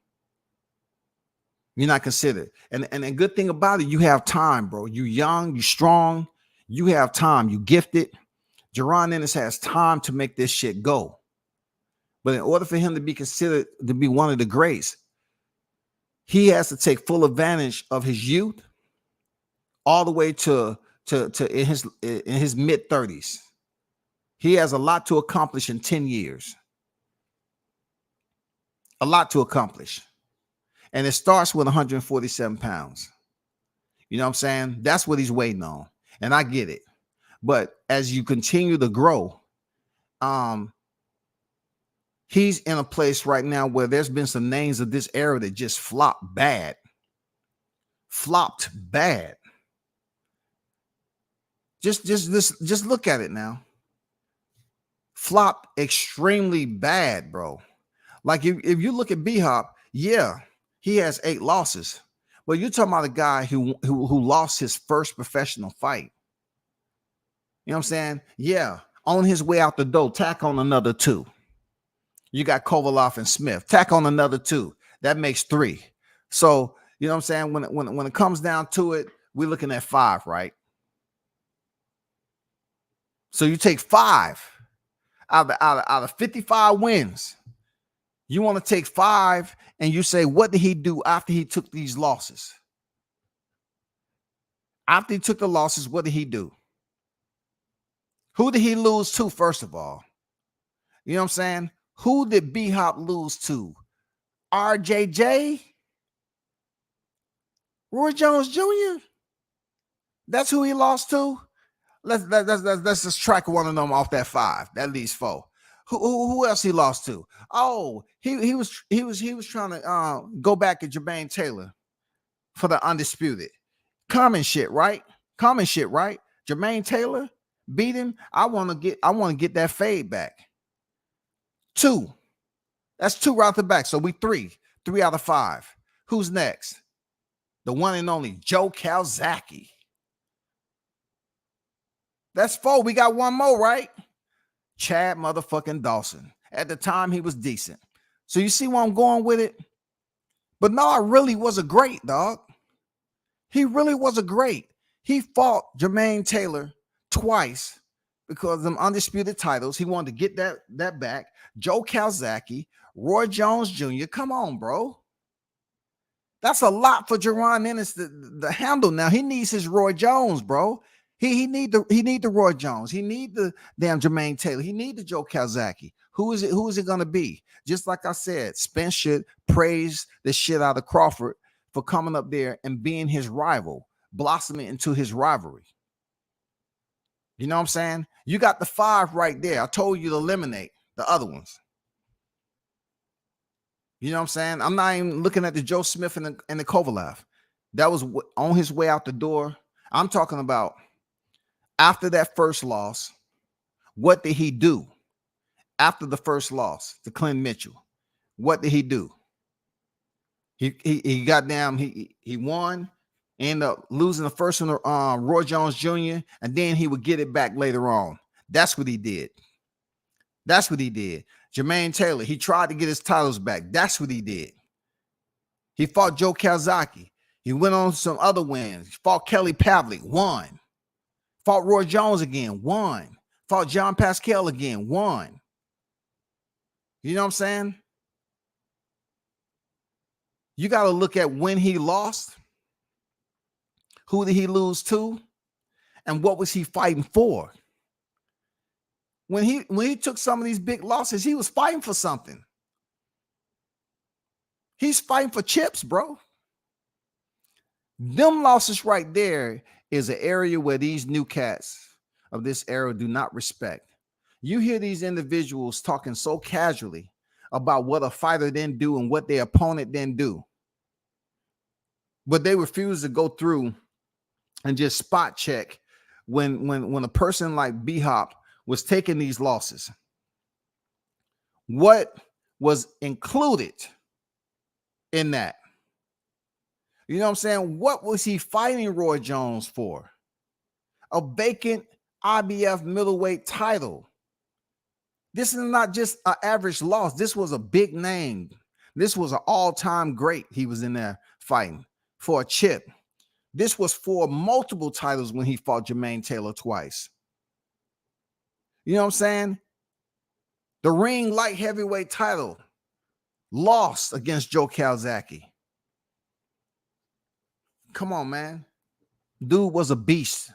Speaker 2: You're not considered. And the good thing about it, you have time, bro. You young, you strong, you have time, you gifted. Jaron Ennis has time to make this shit go. But in order for him to be considered to be one of the greats, he has to take full advantage of his youth all the way to in his mid-30s. He has a lot to accomplish in 10 years. A lot to accomplish. And it starts with 147 pounds. You know what I'm saying? That's what he's waiting on. And I get it. But as you continue to grow, he's in a place right now where there's been some names of this era that just flopped bad. Flopped bad. Just look at it now. Flopped extremely bad, bro. Like if you look at B-Hop, yeah, he has 8 losses. But you're talking about a guy who lost his first professional fight. You know what I'm saying? Yeah, on his way out the door, tack on another 2. You got Kovalev and Smith. Tack on another 2. That makes 3. So, you know what I'm saying? When it comes down to it, we're looking at 5, right? So you take 5 out of 55 wins. You want to take 5 and you say, what did he do after he took these losses? After he took the losses, what did he do? Who did he lose to, first of all? You know what I'm saying? Who did B-Hop lose to? RJJ? Roy Jones Jr.? That's who he lost to? Let's just track one of them off that 5. That leaves 4. Who else he lost to? Oh, he was trying to go back at Jermaine Taylor for the undisputed. Common shit, right? Jermaine Taylor beat him. I want to get that fade back. 2. That's 2 right off the back. So we 3 out of 5. Who's next? The one and only Joe Calzaghe. That's 4. We got 1 more, right? Chad motherfucking Dawson. At the time, he was decent. So you see where I'm going with it? But no, I really was a great, dog. He really was a great. He fought Jermaine Taylor twice because them undisputed titles. He wanted to get that back. Joe Calzaghe, Roy Jones Jr. Come on, bro. That's a lot for Jaron Ennis to handle. Now he needs his Roy Jones, bro. He need the Roy Jones. He need the damn Jermaine Taylor. He need the Joe Calzaghe. Who is it gonna be? Just like I said, Spence should praise the shit out of Crawford for coming up there and being his rival, blossoming into his rivalry. You know what I'm saying? You got the 5 right there. I told you to eliminate the other ones. You know what I'm saying? I'm not even looking at the Joe Smith and the Kovalev. That was on his way out the door. I'm talking about after that first loss. What did he do after the first loss to Clint Mitchell? What did he do? He got down. He won. Ended up losing the first one to Roy Jones Jr. And then he would get it back later on. That's what he did. That's what he did. Jermaine Taylor, he tried to get his titles back. That's what he did. He fought Joe Calzaghe. He went on some other wins. He fought Kelly Pavlik, won. Fought Roy Jones again, won. Fought John Pascal again, won. You know what I'm saying? You got to look at when he lost. Who did he lose to? And what was he fighting for? When he took some of these big losses, he was fighting for something. He's fighting for chips, bro. Them losses right there is an area where these new cats of this era do not respect. You hear these individuals talking so casually about what a fighter didn't do and what their opponent didn't do. But they refuse to go through and just spot check when a person like B-Hop was taking these losses. What was included in that? You know what I'm saying? What was he fighting Roy Jones for? A vacant IBF middleweight title. This is not just an average loss. This was a big name. This was an all-time great. He was in there fighting for a chip. This was for multiple titles when he fought Jermaine Taylor twice. You know what I'm saying? The ring light heavyweight title lost against Joe Calzaghe. Come on, man. Dude was a beast.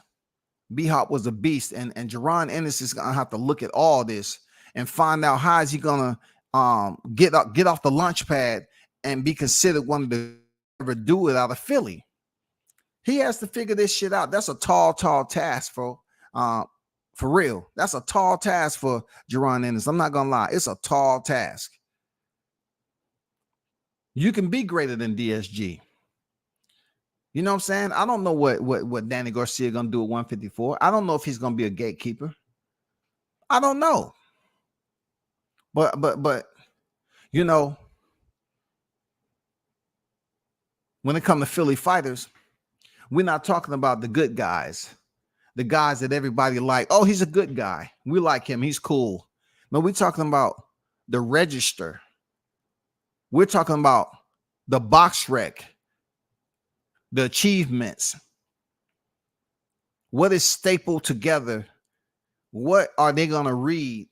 Speaker 2: B-Hop was a beast. And Jaron Ennis is going to have to look at all this and find out how is he going to get off the launch pad and be considered one of the ever do it out of Philly. He has to figure this shit out. That's a tall task, for real. That's a tall task for Jaron Ennis. I'm not going to lie. It's a tall task. You can be greater than DSG. You know what I'm saying? I don't know what Danny Garcia going to do at 154. I don't know if he's going to be a gatekeeper. I don't know. But you know, when it comes to Philly fighters, we're not talking about the good guys, the guys that everybody like. Oh, he's a good guy. We like him. He's cool. No, we're talking about the register. We're talking about the box rec, the achievements. What is stapled together? What are they going to read?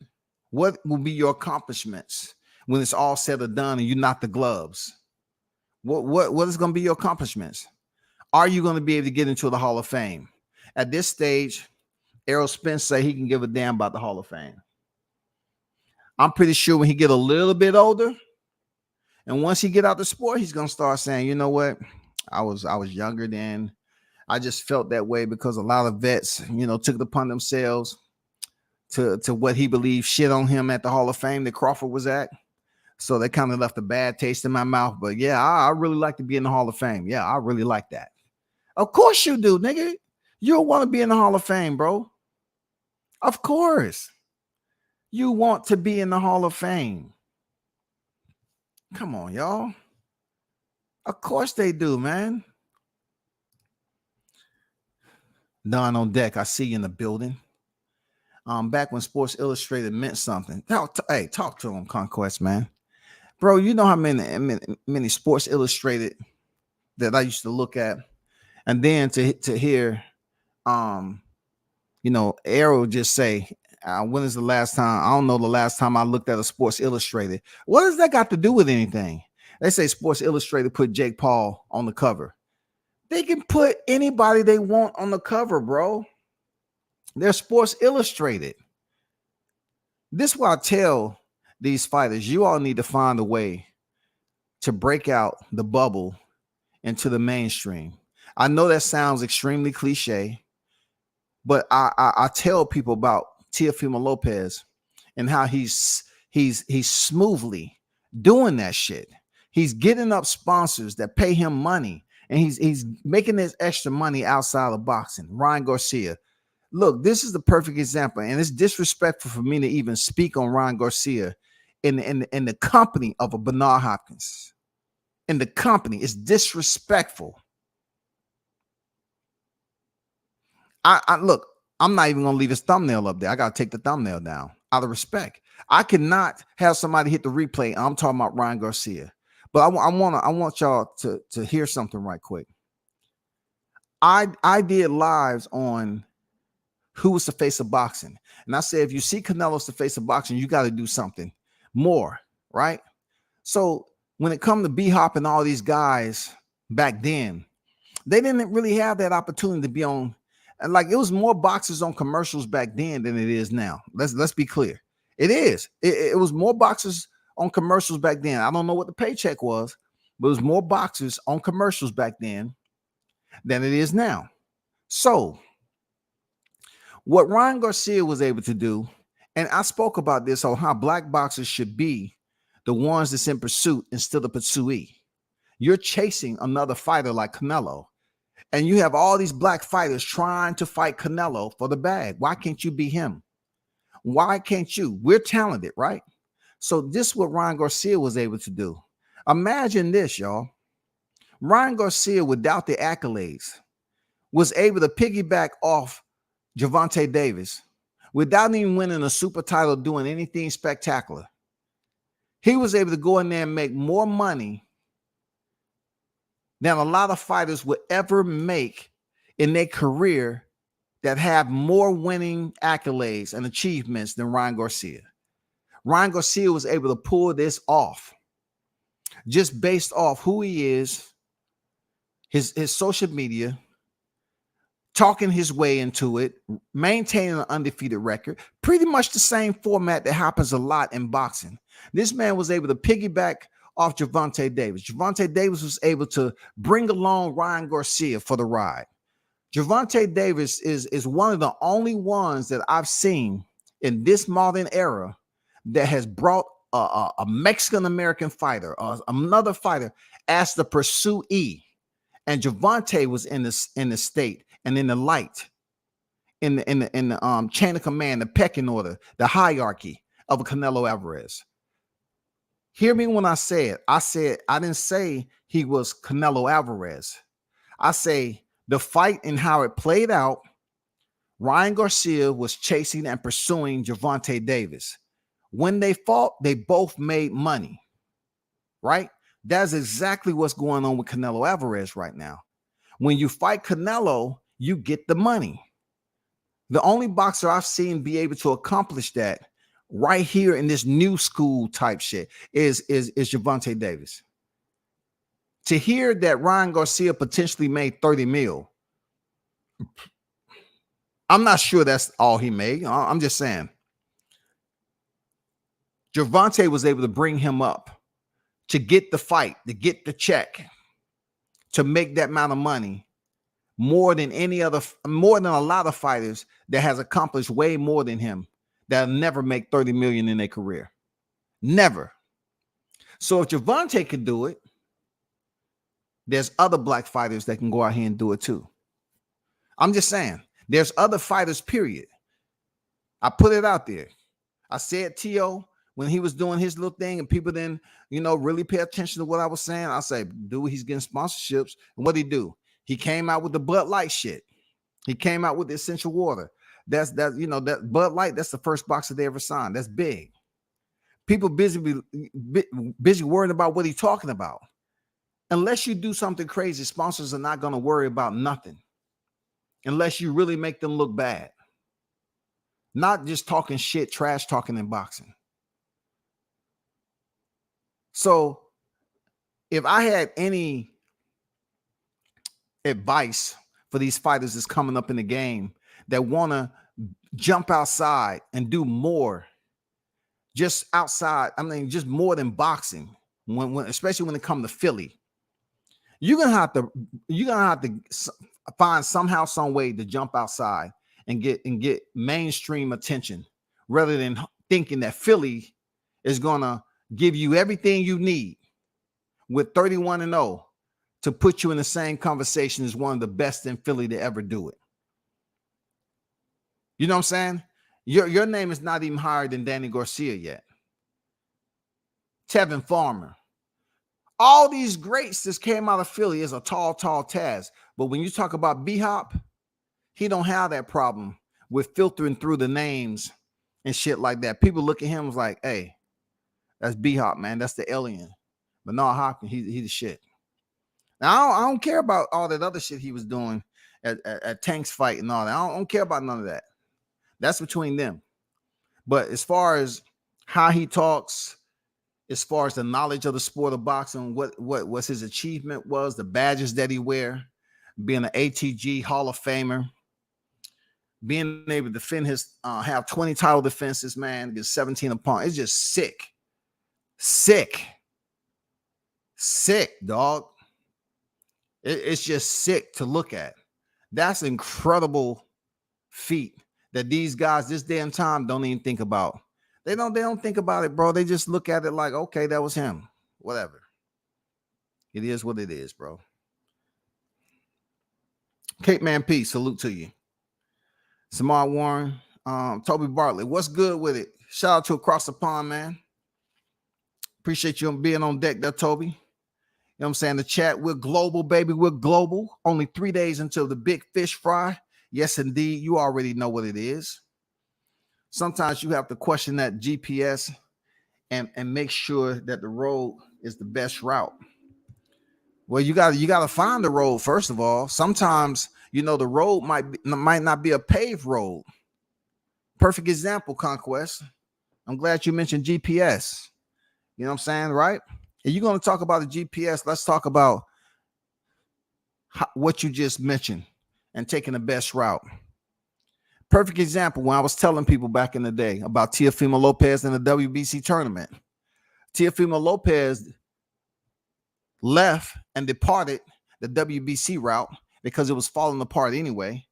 Speaker 2: What will be your accomplishments when it's all said or done and you knock the gloves? What is going to be your accomplishments? Are you going to be able to get into the Hall of Fame? At this stage, Errol Spence say he can give a damn about the Hall of Fame. I'm pretty sure when he get a little bit older, and once he get out the sport, he's going to start saying, you know what? I was younger then. I just felt that way because a lot of vets, you know, took it upon themselves to what he believed shit on him at the Hall of Fame that Crawford was at. So they kind of left a bad taste in my mouth. But yeah, I really like to be in the Hall of Fame. Yeah, I really like that. Of course you do, nigga. You want to be in the Hall of Fame, bro. Of course. You want to be in the Hall of Fame. Come on, y'all. Of course they do, man. Don on deck. I see you in the building. Back when Sports Illustrated meant something. Hey, talk to him, Conquest, man. Bro, you know how many Sports Illustrated that I used to look at, and then to hear Arrow just say, when is the last time? I don't know the last time I looked at a Sports Illustrated. What does that got to do with anything? They say Sports Illustrated put Jake Paul on the cover. They can put anybody they want on the cover, bro. They're Sports Illustrated. This is why I tell these fighters, you all need to find a way to break out the bubble into the mainstream. I know that sounds extremely cliche, but I tell people about Teofimo Lopez and how he's smoothly doing that shit. He's getting up sponsors that pay him money, and he's making this extra money outside of boxing. Ryan Garcia. Look, this is the perfect example, and it's disrespectful for me to even speak on Ryan Garcia in the company of a Bernard Hopkins. In the company, it's disrespectful. Look, I'm not even gonna leave his thumbnail up there. I gotta take the thumbnail down out of respect. I cannot have somebody hit the replay. And I'm talking about Ryan Garcia, but I want y'all to hear something right quick. I did lives on who was the face of boxing, and I said if you see Canelo's the face of boxing, you got to do something more, right? So when it comes to B-Hop and all these guys back then, they didn't really have that opportunity to be on. And like it was more boxers on commercials back then than it is now. Let's be clear. It is. It was more boxers on commercials back then. I don't know what the paycheck was, but it was more boxers on commercials back then than it is now. So what Ryan Garcia was able to do, and I spoke about this on how black boxers should be the ones that's in pursuit instead of pursuee. You're chasing another fighter like Canelo, and you have all these black fighters trying to fight Canelo for the bag. Why can't you be him? Why can't you? We're talented, right? So this is what Ryan Garcia was able to do. Imagine this, y'all. Ryan Garcia, without the accolades, was able to piggyback off Gervonta Davis without even winning a super title, doing anything spectacular. He was able to go in there and make more money than a lot of fighters would ever make in their career that have more winning accolades and achievements than Ryan Garcia. Ryan Garcia was able to pull this off just based off who he is, his social media, talking his way into it, maintaining an undefeated record, pretty much the same format that happens a lot in boxing. This man was able to piggyback off Gervonta Davis. Gervonta Davis was able to bring along Ryan Garcia for the ride. Gervonta Davis is one of the only ones that I've seen in this modern era that has brought a Mexican-American fighter, another fighter, as the pursuee. And Gervonta was in the state and in the light, in the chain of command, the pecking order, the hierarchy of a Canelo Alvarez. Hear me when I said I didn't say he was Canelo Alvarez. I say the fight and how it played out, Ryan Garcia was chasing and pursuing Gervonta Davis. When they fought, they both made money, right? That's exactly what's going on with Canelo Alvarez right now. When you fight Canelo, you get the money. The only boxer I've seen be able to accomplish that right here in this new school type shit is Gervonta Davis. To hear that Ryan Garcia potentially made 30 mil, I'm not sure that's all he made. I'm just saying. Gervonta was able to bring him up to get the fight, to get the check, to make that amount of money more than a lot of fighters that has accomplished way more than him that'll never make 30 million in their career. Never. So if Gervonta could do it, there's other black fighters that can go out here and do it too. I'm just saying, there's other fighters, period. I put it out there. I said T.O. when he was doing his little thing and people didn't, really pay attention to what I was saying. I say, dude, he's getting sponsorships. And what did he do? He came out with the Bud Light shit. He came out with the essential water. That Bud Light, that's the first boxer they ever signed. That's big. People busy worrying about what he's talking about. Unless you do something crazy, sponsors are not going to worry about nothing unless you really make them look bad. not just talking shit, trash talking in boxing. So if I had any advice for these fighters that's coming up in the game that want to jump outside and do more, just outside, I mean, just more than boxing, when especially when it comes to Philly, you're gonna have to find somehow, some way to jump outside and get mainstream attention, rather than thinking that Philly is gonna give you everything you need with 31-0 to put you in the same conversation as one of the best in Philly to ever do it. You know what I'm saying? Your name is not even higher than Danny Garcia yet. Tevin Farmer. All these greats that came out of Philly is a tall task. But when you talk about B-Hop, he don't have that problem with filtering through the names and shit like that. People look at him like, hey, that's B-Hop, man. That's the alien. But no, Hopkins, he's the shit. Now, I don't care about all that other shit he was doing at Tank's fight and all that. I don't care about none of that. That's between them. But as far as how he talks, as far as the knowledge of the sport of boxing, what was his achievement was, the badges that he wear, being an ATG Hall of Famer, being able to defend his, have 20 title defenses, man, get 17 opponents. It's just sick, dog. It's just sick to look at. That's an incredible feat that these guys this damn time don't even think about. They don't think about it, bro. They just look at it like, okay, that was him. Whatever. It is what it is, bro. Cape Man P, salute to you. Samar Warren, Toby Bartlett, what's good with it? Shout out to Across the Pond, man. Appreciate you being on deck there, Toby. You know what I'm saying? The chat, we're global, baby. We're global. Only 3 days until the big fish fry. Yes, indeed. You already know what it is. Sometimes you have to question that GPS and make sure that the road is the best route. Well, you got to find the road, first of all. Sometimes, the road might not be a paved road. Perfect example, Conquest. I'm glad you mentioned GPS. You know what I'm saying, right? If you're going to talk about the GPS, let's talk about what you just mentioned and taking the best route. Perfect example, when I was telling people back in the day about Teofimo Lopez in the WBC tournament. Teofimo Lopez left and departed the WBC route because it was falling apart anyway.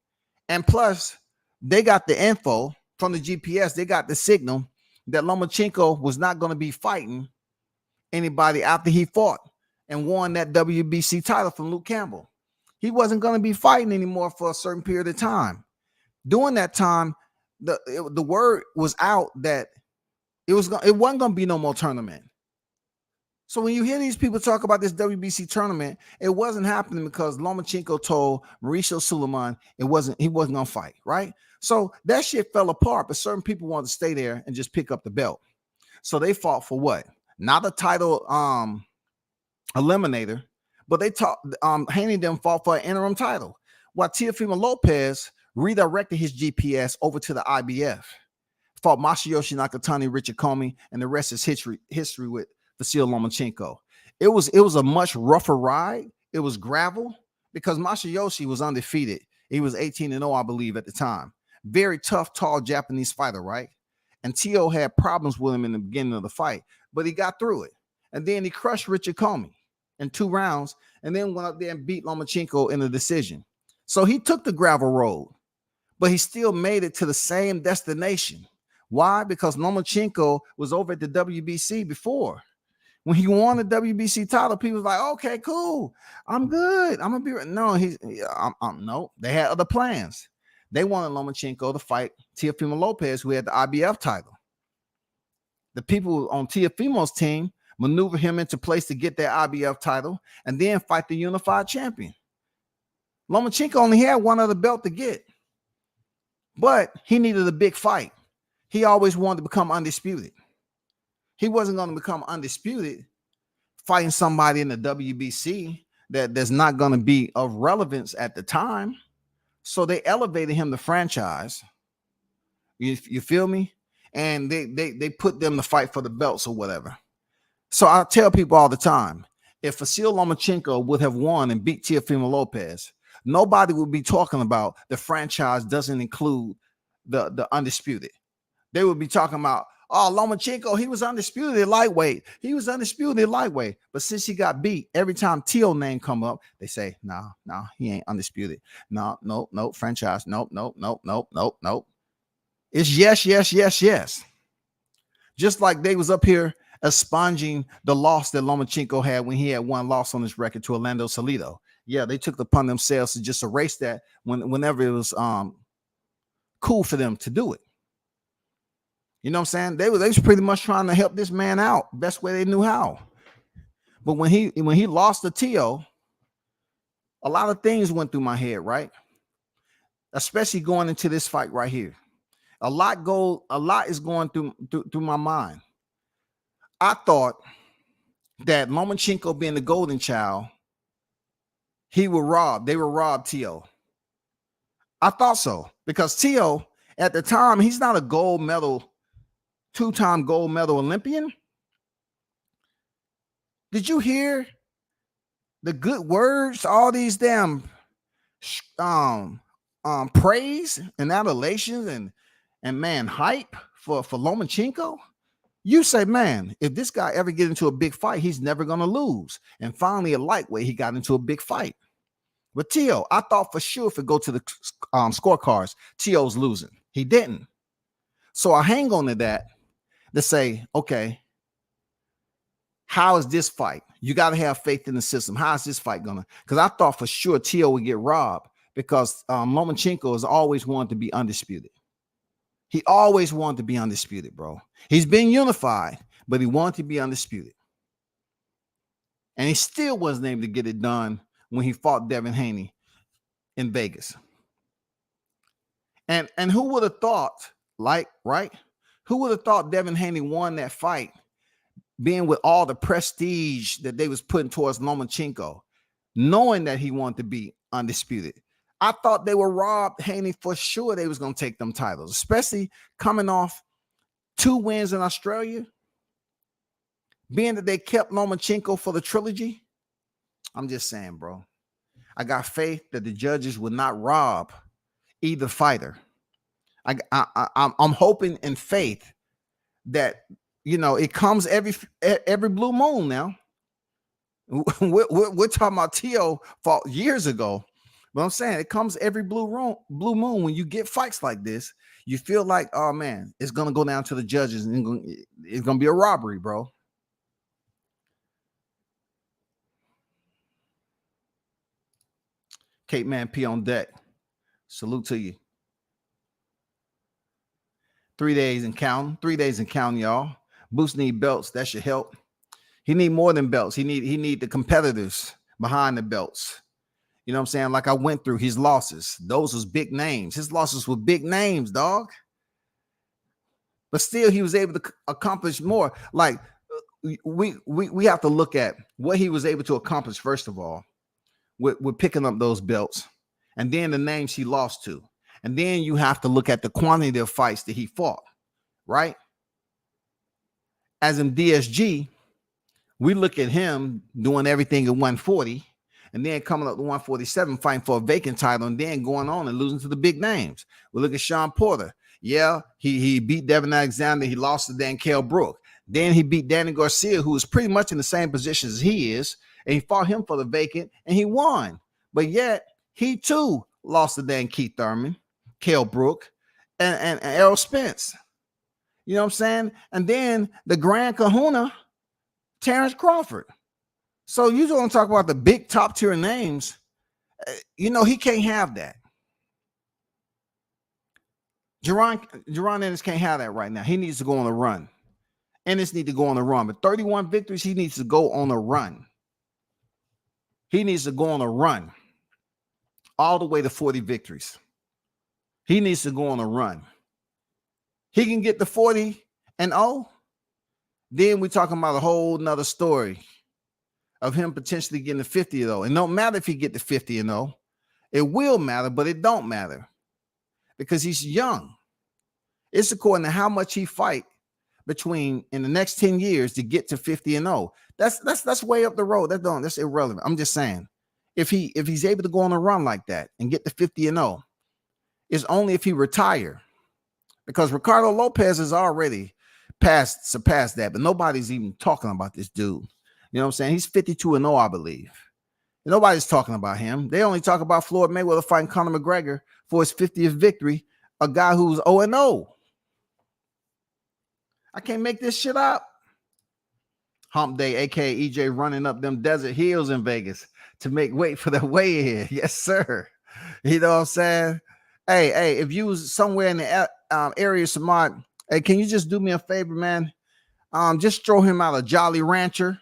Speaker 2: And plus, they got the info from the GPS. They got the signal that Lomachenko was not going to be fighting anybody after he fought and won that WBC title from Luke Campbell. He wasn't going to be fighting anymore for a certain period of time. During that time, the word was out that it wasn't going to be no more tournament. So when you hear these people talk about this WBC tournament, it wasn't happening because Lomachenko told Mauricio Suleiman he wasn't going to fight, right? So that shit fell apart, but certain people wanted to stay there and just pick up the belt. So they fought for what? Not a title eliminator, but they Haney them fought for an interim title. While Teofimo Lopez redirected his GPS over to the IBF, fought Masayoshi Nakatani, Richard Comey, and the rest is history with Vasyl Lomachenko. It was a much rougher ride. It was gravel because Masayoshi was undefeated. He was 18-0, I believe, at the time. Very tough, tall Japanese fighter, right? And Teo had problems with him in the beginning of the fight, but he got through it. And then he crushed Richard Comey in 2 rounds and then went up there and beat Lomachenko in a decision. So he took the gravel road, but he still made it to the same destination. Why? Because Lomachenko was over at the WBC before. When he won the WBC title, people was like, okay, cool. I'm good. I'm going to be no, no, they had other plans. They wanted Lomachenko to fight Teofimo Lopez, who had the IBF title. The people on Teofimo's team maneuver him into place to get that IBF title and then fight the unified champion. Lomachenko only had one other belt to get, but he needed a big fight. He always wanted to become undisputed. He wasn't going to become undisputed fighting somebody in the WBC that's not going to be of relevance at the time. So they elevated him to franchise. You feel me? And they put them to fight for the belts or whatever. So I tell people all the time, if Vasyl Lomachenko would have won and beat Teofimo Lopez, nobody would be talking about the franchise doesn't include the undisputed. They would be talking about, oh, Lomachenko, he was undisputed at lightweight. He was undisputed at lightweight. But since he got beat, every time Teo name come up, they say, no, he ain't undisputed. No, franchise. Nope. It's yes. Just like they was up here expunging the loss that Lomachenko had when he had one loss on his record to Orlando Salido. Yeah, they took it upon themselves to just erase that whenever it was cool for them to do it. You know what I'm saying? They was pretty much trying to help this man out best way they knew how. But when he lost to Teo, a lot of things went through my head, right? Especially going into this fight right here. A lot is going through my mind. I thought that Lomachenko being the golden child, they would rob Teo. I thought so because Teo at the time, he's not a two-time gold medal Olympian. Did you hear the good words, all these damn praise and adulations and man hype for Lomachenko? You say, man, if this guy ever get into a big fight, he's never gonna lose. And finally, at lightweight, he got into a big fight. But Teo, I thought for sure if it go to the scorecards, Teo's losing. He didn't. So I hang on to that to say, okay, how is this fight? You got to have faith in the system. How is this fight gonna? Because I thought for sure Teo would get robbed because Lomachenko has always wanted to be undisputed. He always wanted to be undisputed, bro. He's been unified, but he wanted to be undisputed. And he still wasn't able to get it done when he fought Devin Haney in Vegas. And who would have thought, right? Who would have thought Devin Haney won that fight, being with all the prestige that they was putting towards Lomachenko, knowing that he wanted to be undisputed? I thought they were robbed Haney for sure. They was going to take them titles, especially coming off 2 wins in Australia, being that they kept Lomachenko for the trilogy. I'm just saying, bro. I got faith that the judges would not rob either fighter. I'm hoping in faith that, you know, it comes every blue moon now. We're talking about Teo fought years ago, but I'm saying it comes every blue moon when you get fights like this. You feel like, oh man, it's gonna go down to the judges and it's gonna be a robbery, bro. Cape Man P on deck. Salute to you. 3 days and counting. 3 days and counting, y'all. Boost need belts. That should help. He need more than belts. He need the competitors behind the belts. You know what I'm saying? Like I went through his losses. Those was big names. His losses were big names, dog. But still, he was able to accomplish more. Like we have to look at what he was able to accomplish, first of all, with picking up those belts, and then the names he lost to. And then you have to look at the quantity of fights that he fought, right? As in DSG, we look at him doing everything at 140 and then coming up to 147, fighting for a vacant title, and then going on and losing to the big names. We look at Sean Porter. Yeah, he beat Devin Alexander. He lost to Dan Kell Brook. Then he beat Danny Garcia, who was pretty much in the same position as he is, and he fought him for the vacant, and he won. But yet, he too lost to Dan Keith Thurman, Kell Brook, and Errol Spence. You know what I'm saying? And then the Grand Kahuna, Terrence Crawford. So you don't talk about the big top tier names. You know, he can't have that. Jaron Ennis can't have that right now. He needs to go on a run. Ennis needs to go on a run. But 31 victories, he needs to go on a run. He needs to go on a run all the way to 40 victories. He needs to go on a run. He can get to 40-0. Then we're talking about a whole nother story of him potentially getting to 50-0. And don't matter if he get to 50-0. It will matter, but it don't matter because he's young. It's according to how much he fight between in the next 10 years to get to 50-0. That's way up the road. That's irrelevant. I'm just saying, if he's able to go on a run like that and get to 50-0, it's only if he retire, because Ricardo Lopez has already surpassed that, but nobody's even talking about this dude. You know what I'm saying? He's 52-0, I believe. Nobody's talking about him. They only talk about Floyd Mayweather fighting Conor McGregor for his 50th victory, a guy who's 0-0. I can't make this shit up. Hump Day, aka EJ, running up them desert hills in Vegas to make weight for the weigh-in. Yes, sir. You know what I'm saying? Hey, if you was somewhere in the area, Samad, hey, can you just do me a favor, man? Just throw him out a Jolly Rancher.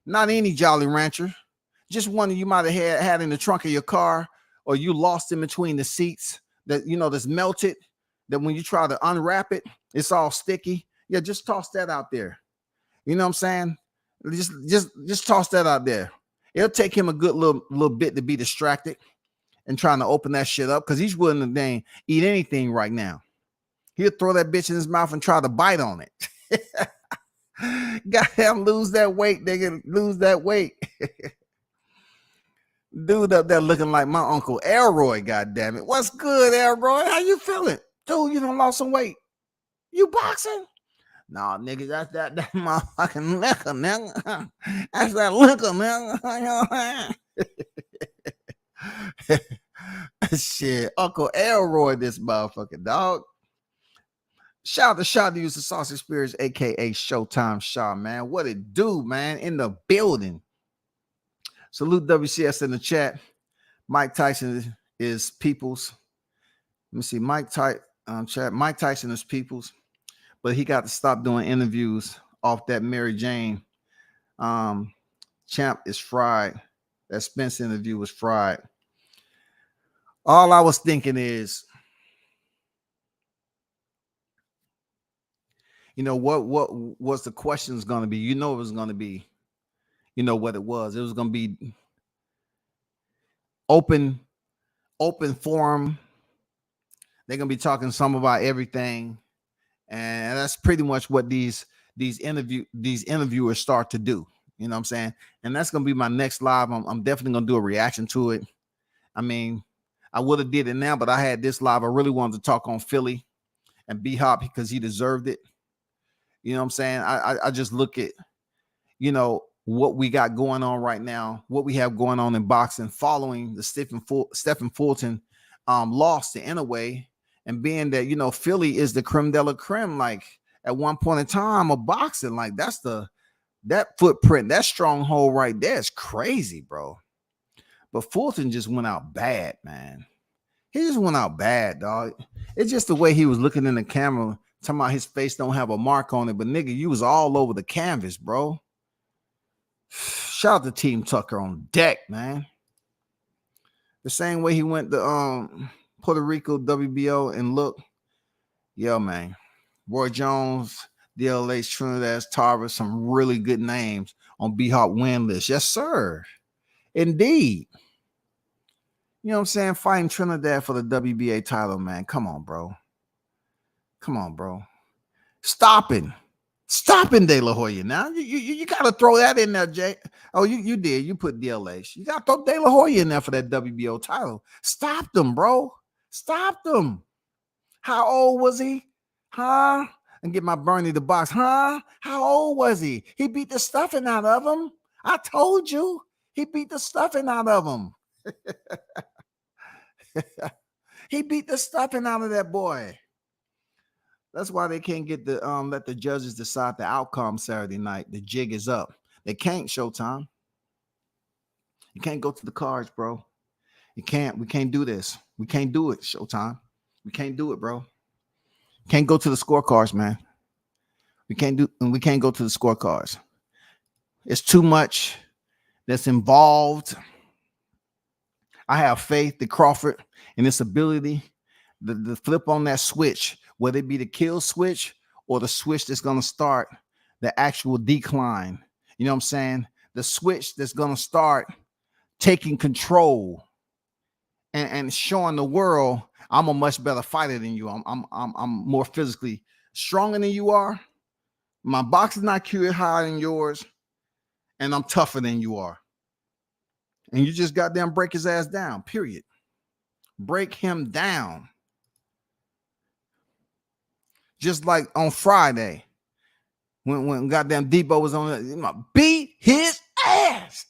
Speaker 2: Not any Jolly Rancher. Just one that you might have had in the trunk of your car, or you lost in between the seats that, you know, that's melted, that when you try to unwrap it, it's all sticky. Yeah, just toss that out there. You know what I'm saying? Just toss that out there. It'll take him a good little bit to be distracted and trying to open that shit up, because he's willing to eat anything right now. He'll throw that bitch in his mouth and try to bite on it. Goddamn, lose that weight, nigga. Lose that weight. Dude up there looking like my Uncle Elroy, goddamn it. What's good, Elroy? How you feeling? Dude, you done lost some weight. You boxing? Nah, nigga, that's that motherfucking liquor, nigga. That's that liquor, nigga. Shit, Uncle Elroy, this motherfucking dog. Shout out to Shaw to use the Sausage Spirits, aka Showtime Shaw, man. What it do, man? In the building. Salute WCS in the chat. Mike Tyson is people's. Let me see. Chat. Mike Tyson is people's, but he got to stop doing interviews off that Mary Jane. Champ is fried. That Spence interview was fried. All I was thinking is, you know, what was the questions going to be? You know, it was going to be, you know what it was. It was going to be open forum. They're going to be talking some about everything. And that's pretty much what these interviewers start to do. You know what I'm saying? And that's going to be my next live. I'm definitely going to do a reaction to it. I mean, I would have did it now, but I had this live. I really wanted to talk on Philly and B-Hop because he deserved it. You know what I'm saying? I just look at, you know, what we got going on right now, what we have going on in boxing following the Stephen Fulton loss to Inoue, and being that, you know, Philly is the creme de la creme, like at one point in time of boxing, like that footprint, that stronghold right there is crazy, bro. But Fulton just went out bad, man. He just went out bad, dog. It's just the way he was looking in the camera, talking about his face don't have a mark on it, but nigga, you was all over the canvas, bro. Shout out to Team Tucker on deck, man. The same way he went to Puerto Rico WBO and look, yeah, man. Roy Jones, DLH, Trinidad, Tarver, some really good names on B-Hop win list. Yes, sir. Indeed. You know what I'm saying? Fighting Trinidad for the WBA title, man. Come on, bro. Come on, bro. Stopping De La Hoya now. You got to throw that in there, Jay. Oh, you did. You put DLH. You got to throw De La Hoya in there for that WBO title. Stop them, bro. Stop them. How old was he? Huh? And get my Bernie the box. Huh? How old was he? He beat the stuffing out of him. I told you. He beat the stuffing out of him. He beat the stuffing out of that boy. That's why they can't get the let the judges decide the outcome Saturday night. The jig is up. They can't, Showtime. You can't go to the cards, bro. You can't. We can't do this. We can't do it, Showtime. We can't do it, bro. Can't go to the scorecards, man. We can't go to the scorecards. It's too much that's involved. I have faith that Crawford and its ability to flip on that switch, whether it be the kill switch or the switch that's going to start the actual decline. You know what I'm saying? The switch that's going to start taking control and showing the world I'm a much better fighter than you. I'm more physically stronger than you are. My boxing IQ is higher than yours, and I'm tougher than you are. And you just goddamn break his ass down. Period. Break him down. Just like on Friday, when goddamn Debo was on, beat his ass.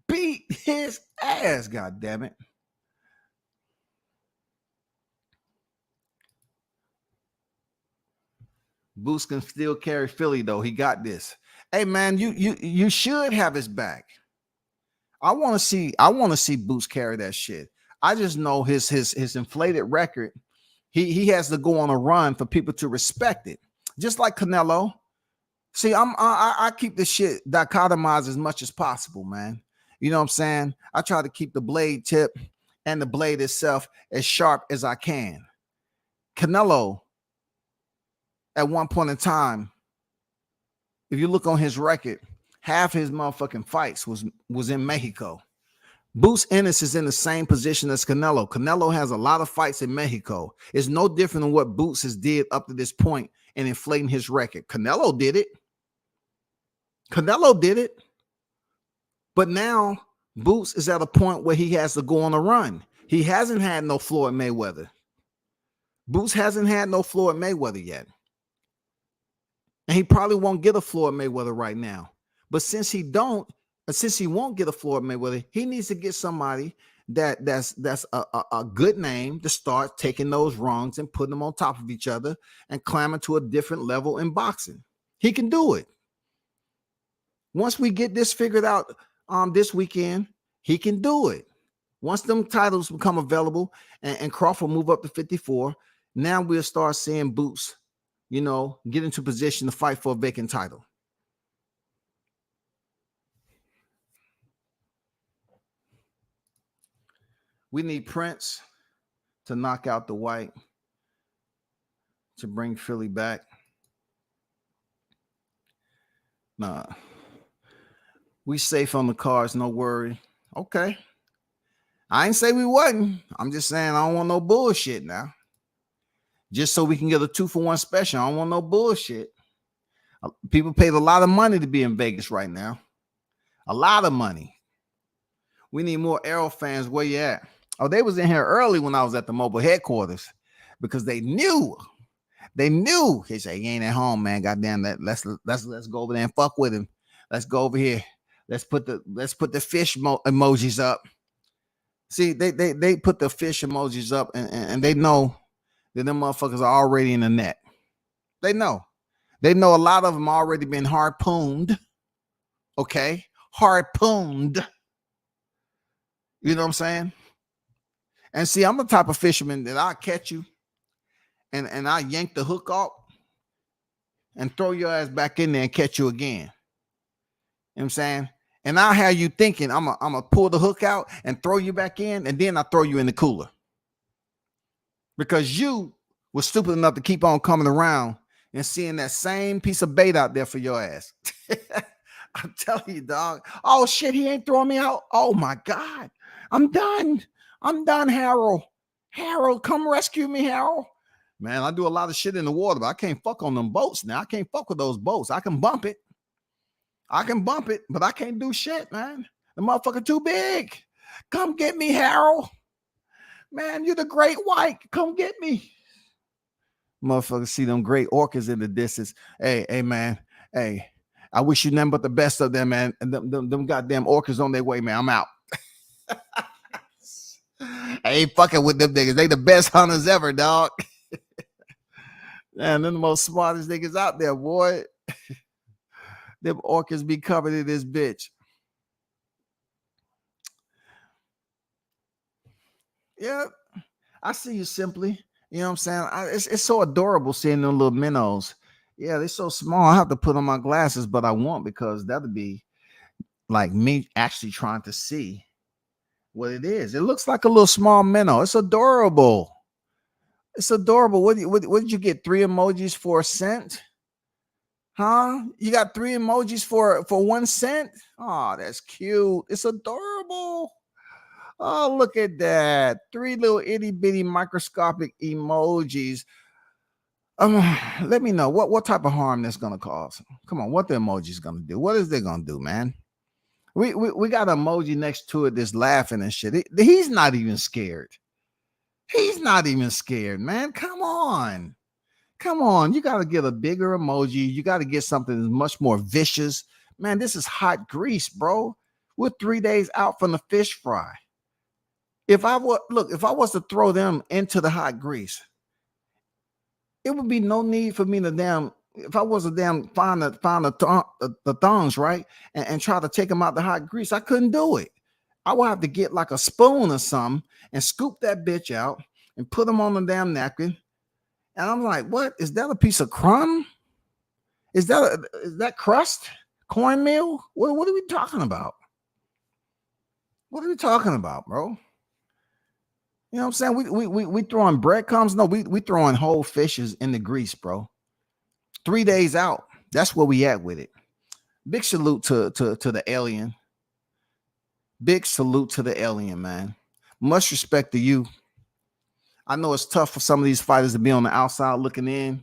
Speaker 2: Beat his ass, goddamn it. Boots can still carry Philly though. He got this. Hey man, you should have his back. I want to see Boots carry that shit. I just know his inflated record. He has to go on a run for people to respect it. Just like Canelo. See, I keep this shit dichotomized as much as possible, man. You know what I'm saying? I try to keep the blade tip and the blade itself as sharp as I can. Canelo, at one point in time, if you look on his record, half his motherfucking fights was in Mexico. Boots Ennis is in the same position as Canelo. Canelo has a lot of fights in Mexico. It's no different than what Boots has did up to this point in inflating his record. Canelo did it. Canelo did it. But now Boots is at a point where he has to go on a run. He hasn't had no Floyd Mayweather. Boots hasn't had no Floyd Mayweather yet. And he probably won't get a Floyd Mayweather right now. But since he won't get a Floyd Mayweather, he needs to get somebody that's a good name to start taking those rungs and putting them on top of each other and climbing to a different level in boxing. He can do it. Once we get this figured out this weekend, he can do it. Once them titles become available and Crawford move up to 54, now we'll start seeing Boots, get into position to fight for a vacant title. We need Prince to knock out the White to bring Philly back. Nah. We safe on the cards, no worry. Okay. I ain't say we wasn't. I'm just saying I don't want no bullshit now. Just so we can get a 2-for-1 special. I don't want no bullshit. People paid a lot of money to be in Vegas right now. A lot of money. We need more Arrow fans. Where you at? Oh, they was in here early when I was at the mobile headquarters because they knew. They knew. He said, "He ain't at home, man. Goddamn that. Let's go over there and fuck with him. Let's go over here. Let's put the fish emojis up." See, they put the fish emojis up and they know that them motherfuckers are already in the net. They know. They know a lot of them already been harpooned. Okay? Harpooned. You know what I'm saying? And see, I'm the type of fisherman that I'll catch you and I yank the hook off and throw your ass back in there and catch you again. You know what I'm saying? And I'll have you thinking I'm gonna pull the hook out and throw you back in, and then I throw you in the cooler. Because you were stupid enough to keep on coming around and seeing that same piece of bait out there for your ass. I'm telling you, dog. Oh shit, he ain't throwing me out. Oh my God. I'm done. Harold. Harold, come rescue me, Harold. Man, I do a lot of shit in the water, but I can't fuck on them boats now. I can't fuck with those boats. I can bump it, but I can't do shit, man. The motherfucker too big. Come get me, Harold. Man, you're the great white. Come get me. Motherfuckers see them great orcas in the distance. Hey, man. Hey, I wish you nothing but the best of them, man. And them goddamn orcas on their way, man. I'm out. I ain't fucking with them niggas. They the best hunters ever, dog. Man, they're the most smartest niggas out there, boy. Them orcas be covered in this bitch. Yeah, I see you simply. You know what I'm saying? It's so adorable seeing them little minnows. Yeah, they're so small. I have to put on my glasses, but I won't because that'll be like me actually trying to see what it is. It looks like a little small minnow. It's adorable. It's adorable. What did you get? 3 emojis for a cent? Huh? You got 3 emojis for 1 cent? Oh, that's cute. It's adorable. Oh, look at that. 3 little itty bitty microscopic emojis. Let me know what type of harm that's gonna cause. Come on, what the emoji's gonna do? What is they gonna do, man? We got an emoji next to it that's laughing and shit. He's not even scared. He's not even scared, man. Come on. Come on. You got to get a bigger emoji. You got to get something that's much more vicious. Man, this is hot grease, bro. We're 3 days out from the fish fry. If I was to throw them into the hot grease, it would be no need for me to if I was to find the thongs, right? And try to take them out the hot grease, I couldn't do it. I would have to get like a spoon or something and scoop that bitch out and put them on the damn napkin. And I'm like, what? Is that a piece of crumb? Is that crust? Cornmeal? What are we talking about? What are we talking about, bro? You know what I'm saying? We throwing breadcrumbs. No, we throwing whole fishes in the grease, bro. 3 days out. That's where we at with it. Big salute to the alien. Big salute to the alien, man. Much respect to you. I know it's tough for some of these fighters to be on the outside looking in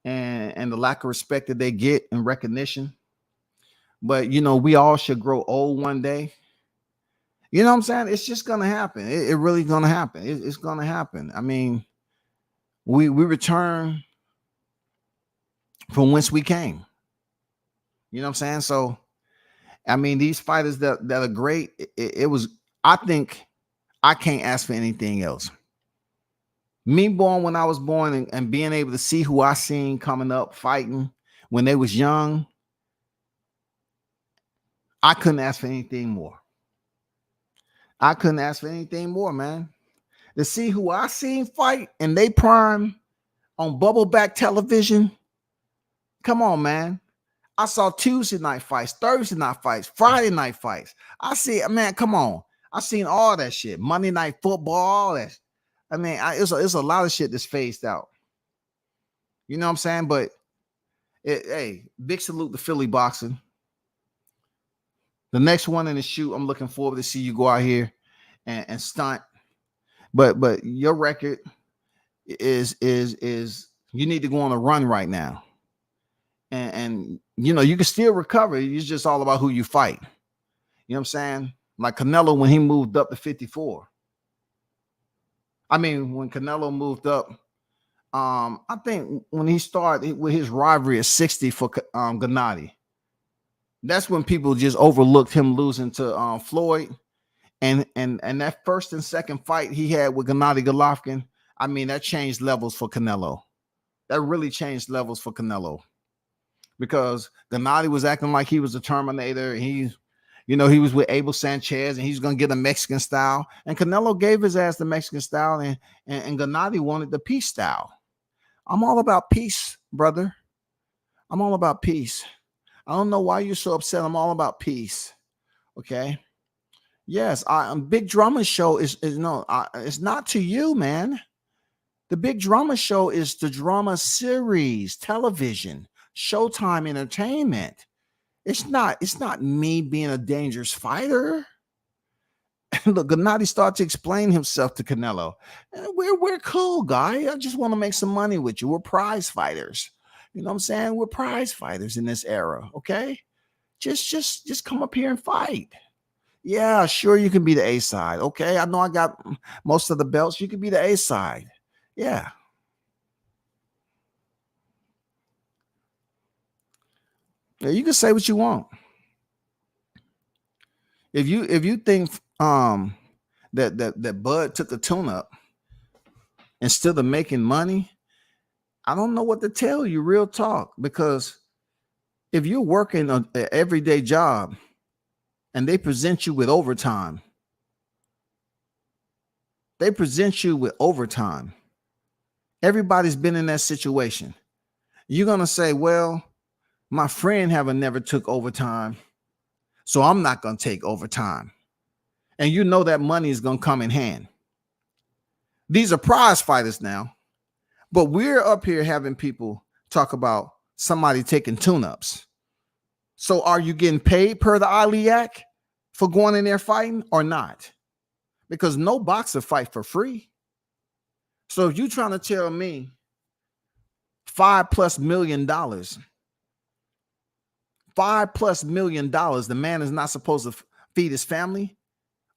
Speaker 2: and the lack of respect that they get and recognition. But, you know, we all should grow old one day. You know what I'm saying? It's just going to happen. It really going to happen. It's going to happen. I mean, we return from whence we came. You know what I'm saying? So, I mean, these fighters that are great, I think I can't ask for anything else. Me born when I was born and being able to see who I seen coming up fighting when they was young, I couldn't ask for anything more. I couldn't ask for anything more, man. To see who I seen fight and they prime on bubble back television. Come on, man. I saw Tuesday night fights, Thursday night fights, Friday night fights. I see, man, come on. I seen all that shit. Monday night football, all that. I mean, it's a lot of shit that's phased out. You know what I'm saying? But, hey, big salute to Philly boxing. The next one in the shoot, I'm looking forward to see you go out here and stunt. But your record is you need to go on a run right now. And you know, you can still recover. It's just all about who you fight. You know what I'm saying? Like Canelo when he moved up to 54. I mean, when Canelo moved up, I think when he started with his rivalry at 60 for Gennady, that's when people just overlooked him losing to Floyd. And that first and second fight he had with Gennady Golovkin, I mean, that changed levels for Canelo. That really changed levels for Canelo. Because Gennady was acting like he was a Terminator. He was with Abel Sanchez and he's going to get a Mexican style. And Canelo gave his ass the Mexican style and Gennady wanted the peace style. I'm all about peace, brother. I'm all about peace. I don't know why you're so upset. I'm all about peace. Okay. Yes. Big Drama Show it's not to you, man. The Big Drama Show is the drama series, television, Showtime Entertainment. It's not me being a dangerous fighter. Look, Gennady started to explain himself to Canelo. We're cool, guy. I just want to make some money with you. We're prize fighters. You know what I'm saying? We're prize fighters in this era. Okay. Just come up here and fight. Yeah, sure. You can be the A side. Okay. I know I got most of the belts. You can be the A side. Yeah. Yeah, you can say what you want. If you think that Bud took a tune-up instead of making money, I don't know what to tell you, real talk. Because if you're working an everyday job and they present you with overtime, everybody's been in that situation. You're gonna say, well, my friend haven't never took overtime, so I'm not gonna take overtime. And you know that money is gonna come in hand. These are prize fighters now, but we're up here having people talk about somebody taking tune-ups. So are you getting paid per the ILIAC for going in there fighting or not? because no boxer fight for free. So if you're trying to tell me $5+ million, $5+ million, the man is not supposed to feed his family,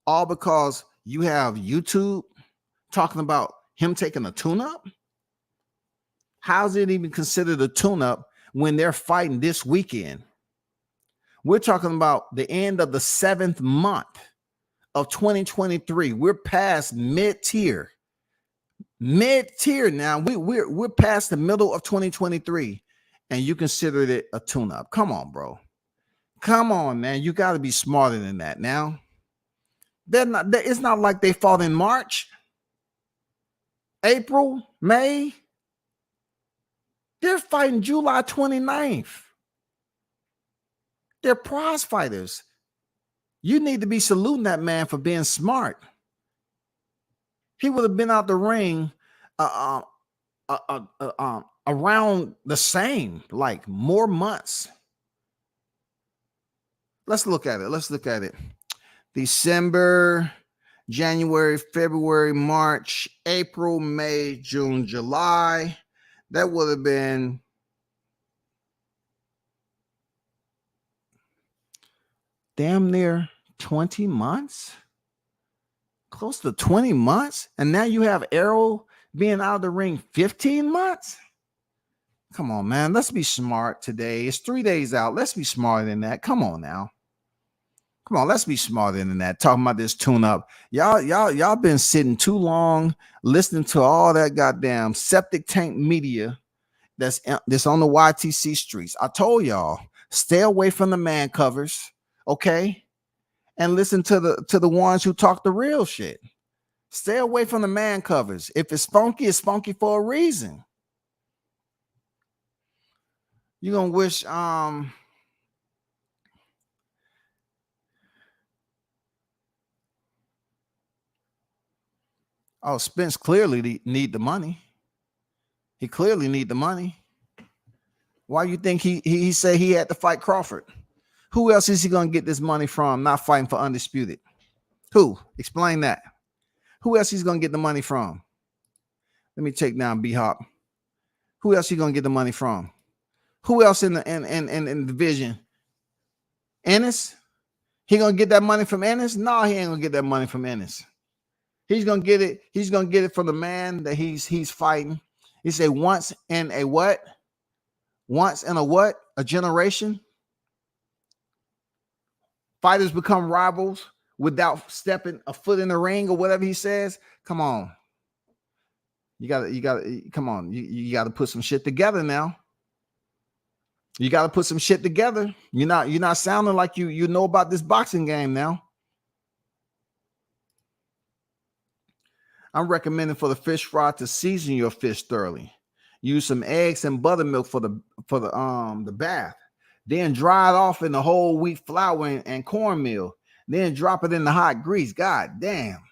Speaker 2: all because you have YouTube talking about him taking a tune-up? How's it even considered a tune-up when they're fighting this weekend? We're talking about the end of the 7th month of 2023. We're past mid-tier. Mid-tier now. We're past the middle of 2023, and you considered it a tune-up. Come on, bro. Come on, man. You got to be smarter than that now. It's not like they fought in March, April, May. They're fighting July 29th. They're prize fighters. You need to be saluting that man for being smart. He would have been out the ring around the same, like more months. Let's look at it. December, January, February, March, April, May, June, July. That would have been damn near 20 months. Close to 20 months. And now you have Errol being out of the ring 15 months. Come on, man. Let's be smart today. It's 3 days out. Let's be smarter than that. Come on now. Come on, let's be smarter than that. Talking about this tune-up. Y'all been sitting too long listening to all that goddamn septic tank media that's on the YTC streets. I told y'all, stay away from the man covers, okay? And listen to the ones who talk the real shit. Stay away from the man covers. If it's funky for a reason. You're gonna wish Spence clearly need the money. He clearly need the money. Why you think he said he had to fight Crawford? Who else is he gonna get this money from? Not fighting for Undisputed. Who? Explain that. Who else he's gonna get the money from? Let me take down B-Hop. Who else he gonna get the money from? Who else in the division? Ennis? He gonna get that money from Ennis? No, he ain't gonna get that money from Ennis. He's gonna get it. He's gonna get it from the man that he's fighting. He said once in a what? Once in a what? A generation. Fighters become rivals without stepping a foot in the ring or whatever he says. Come on. You gotta come on. You gotta put some shit together now. You gotta put some shit together. You're not sounding like you know about this boxing game now. I'm recommending for the fish fry to season your fish thoroughly. Use some eggs and buttermilk for the bath. Then dry it off in the whole wheat flour and cornmeal. Then drop it in the hot grease. God damn.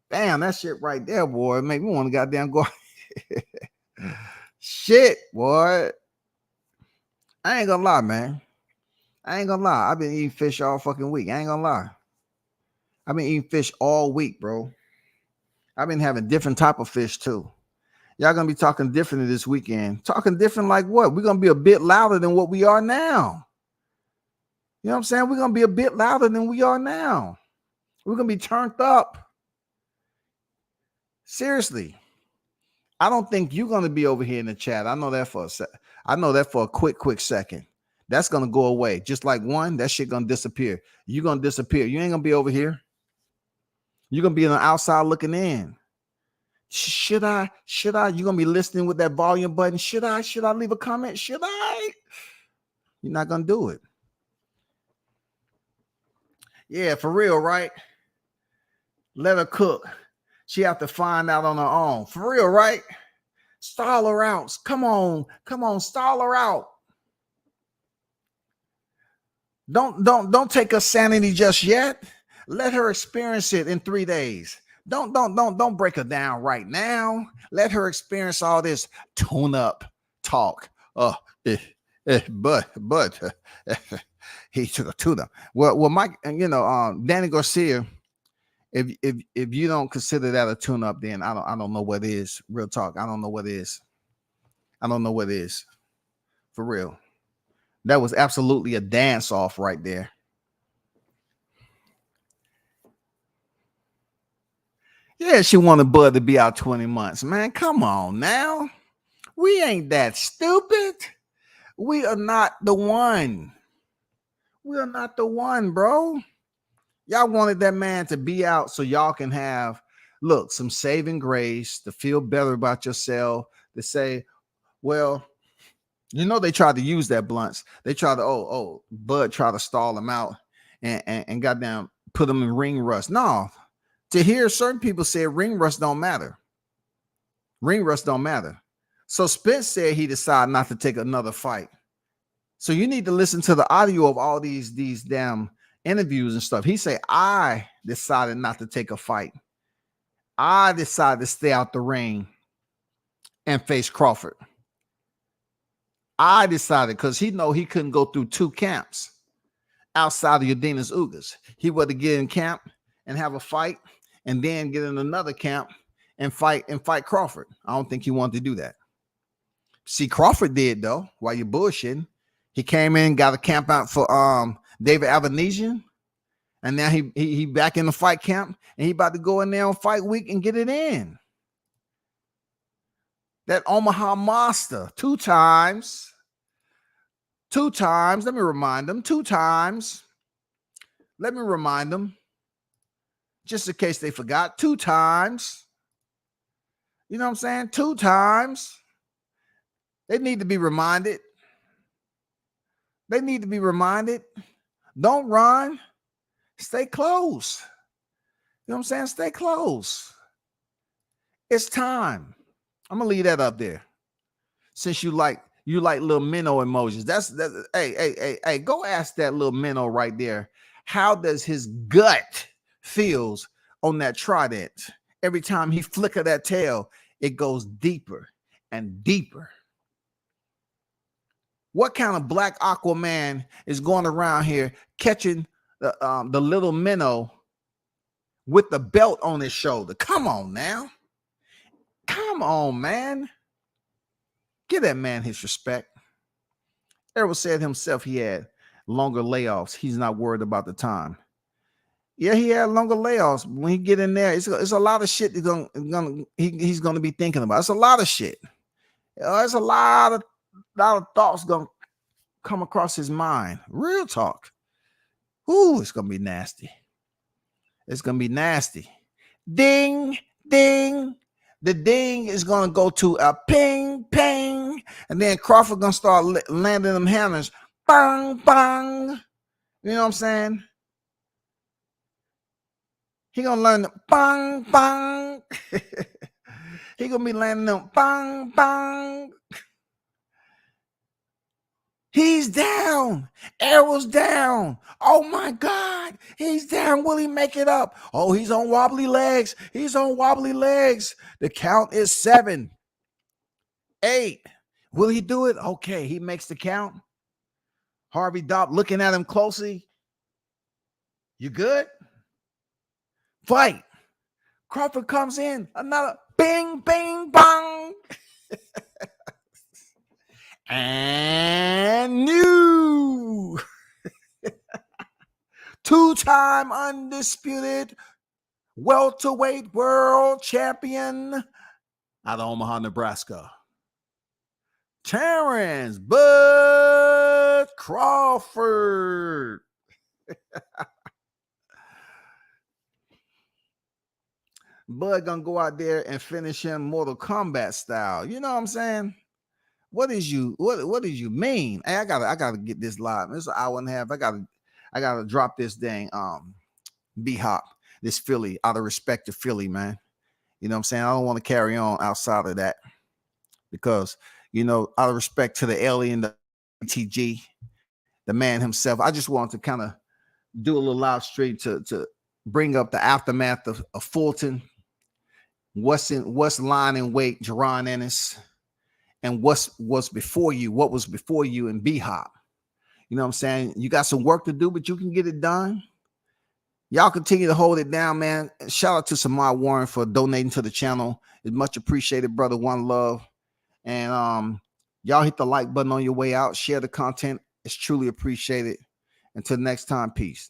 Speaker 2: Damn, that shit right there, boy. Make me want to goddamn go. Shit, boy. I ain't gonna lie, man. I ain't gonna lie. I've been eating fish all fucking week. I ain't gonna lie. I've been eating fish all week, bro. I've been having different type of fish too. Y'all gonna be talking differently this weekend. Talking different like what? We're gonna be a bit louder than what we are now. You know what I'm saying? We're gonna be a bit louder than we are now. We're gonna be turned up. Seriously. I don't think you're gonna be over here in the chat. I know that for a quick second. That's gonna go away. Just like one, that shit gonna disappear. You're gonna disappear. You ain't gonna be over here. You're gonna be on the outside looking in. Should I? You're gonna be listening with that volume button. Should I leave a comment? Should I? You're not gonna do it. Yeah, for real, right? Let her cook. She have to find out on her own. For real, right? Stall her out. Come on, stall her out. Don't take her sanity just yet. Let her experience it in 3 days. Don't break her down right now. Let her experience all this tune-up talk. But he took a tune-up. Well, Mike, Danny Garcia if you don't consider that a tune-up, then I don't know what is. Real talk. I don't know what is. I don't know what is. For real. That was absolutely a dance off right there. Yeah, she wanted Bud to be out 20 months. Man, come on now. We ain't that stupid. We are not the one. We are not the one, bro. Y'all wanted that man to be out so y'all can have, look, some saving grace, to feel better about yourself, to say, well, you know, they tried to use that blunts. They tried to, Bud tried to stall him out and goddamn put him in ring rust. No, to hear certain people say ring rust don't matter. Ring rust don't matter. So Spence said he decided not to take another fight. So you need to listen to the audio of all these damn interviews and stuff. He said, I decided not to take a fight. I decided to stay out the ring and face Crawford. I decided because he know he couldn't go through two camps outside of Udenas Ugas. He would to get in camp and have a fight and then get in another camp and fight Crawford. I don't think he wanted to do that. See, Crawford did though, while you're bullshitting. He came in, got a camp out for David Avanesian, and now he back in the fight camp, and he about to go in there on fight week and get it in. That Omaha Monster, two times. Let me remind them, 2 times. Let me remind them, just in case they forgot, 2 times. You know what I'm saying? 2 times. They need to be reminded. They need to be reminded. Don't run. Stay close. You know what I'm saying? Stay close. It's time. I'm gonna leave that up there. Since you like little minnow emojis. That's hey, go ask that little minnow right there. How does his gut feels on that trident? Every time he flicker that tail, it goes deeper and deeper. What kind of black Aquaman is going around here catching the little minnow with the belt on his shoulder? Come on now. Come on, man. Give that man his respect. Errol said himself he had longer layoffs. He's not worried about the time. Yeah, he had longer layoffs. When he get in there, it's a lot of shit he's gonna be thinking about. It's a lot of shit. There's a lot of thoughts gonna come across his mind. Real talk. Ooh, it's gonna be nasty. It's gonna be nasty. Ding, ding. The ding is gonna go to a ping, ping, and then Crawford gonna start landing them hammers. Bang, bang. You know what I'm saying? He gonna learn the bang, bang. He gonna be landing them bang, bang. He's down. Errol's down. Oh my God. He's down. Will he make it up? Oh, he's on wobbly legs. He's on wobbly legs. The count is 7, 8. Will he do it? Okay, he makes the count. Harvey Dopp looking at him closely. You good? Fight. Crawford comes in. Another bing, bing, bang. And new 2-time undisputed welterweight world champion out of Omaha, Nebraska, Terrence Bud Crawford. Bud gonna go out there and finish him Mortal Kombat style. You know what I'm saying? What did you mean? Hey, I gotta get this live. It's an hour and a half. I gotta drop this dang B-Hop, this Philly, out of respect to Philly, man. You know what I'm saying? I don't want to carry on outside of that because, you know, out of respect to the alien, the TG, the man himself, I just wanted to kind of do a little live stream to bring up the aftermath of Fulton, what's lying in wait, Jaron Ennis, and what was before you in B-Hop. You know what I'm saying? You got some work to do, but you can get it done. Y'all continue to hold it down, man. Shout out to Samar Warren for donating to the channel. It's much appreciated, brother. One love. And y'all hit the like button on your way out. Share the content. It's truly appreciated. Until next time, peace.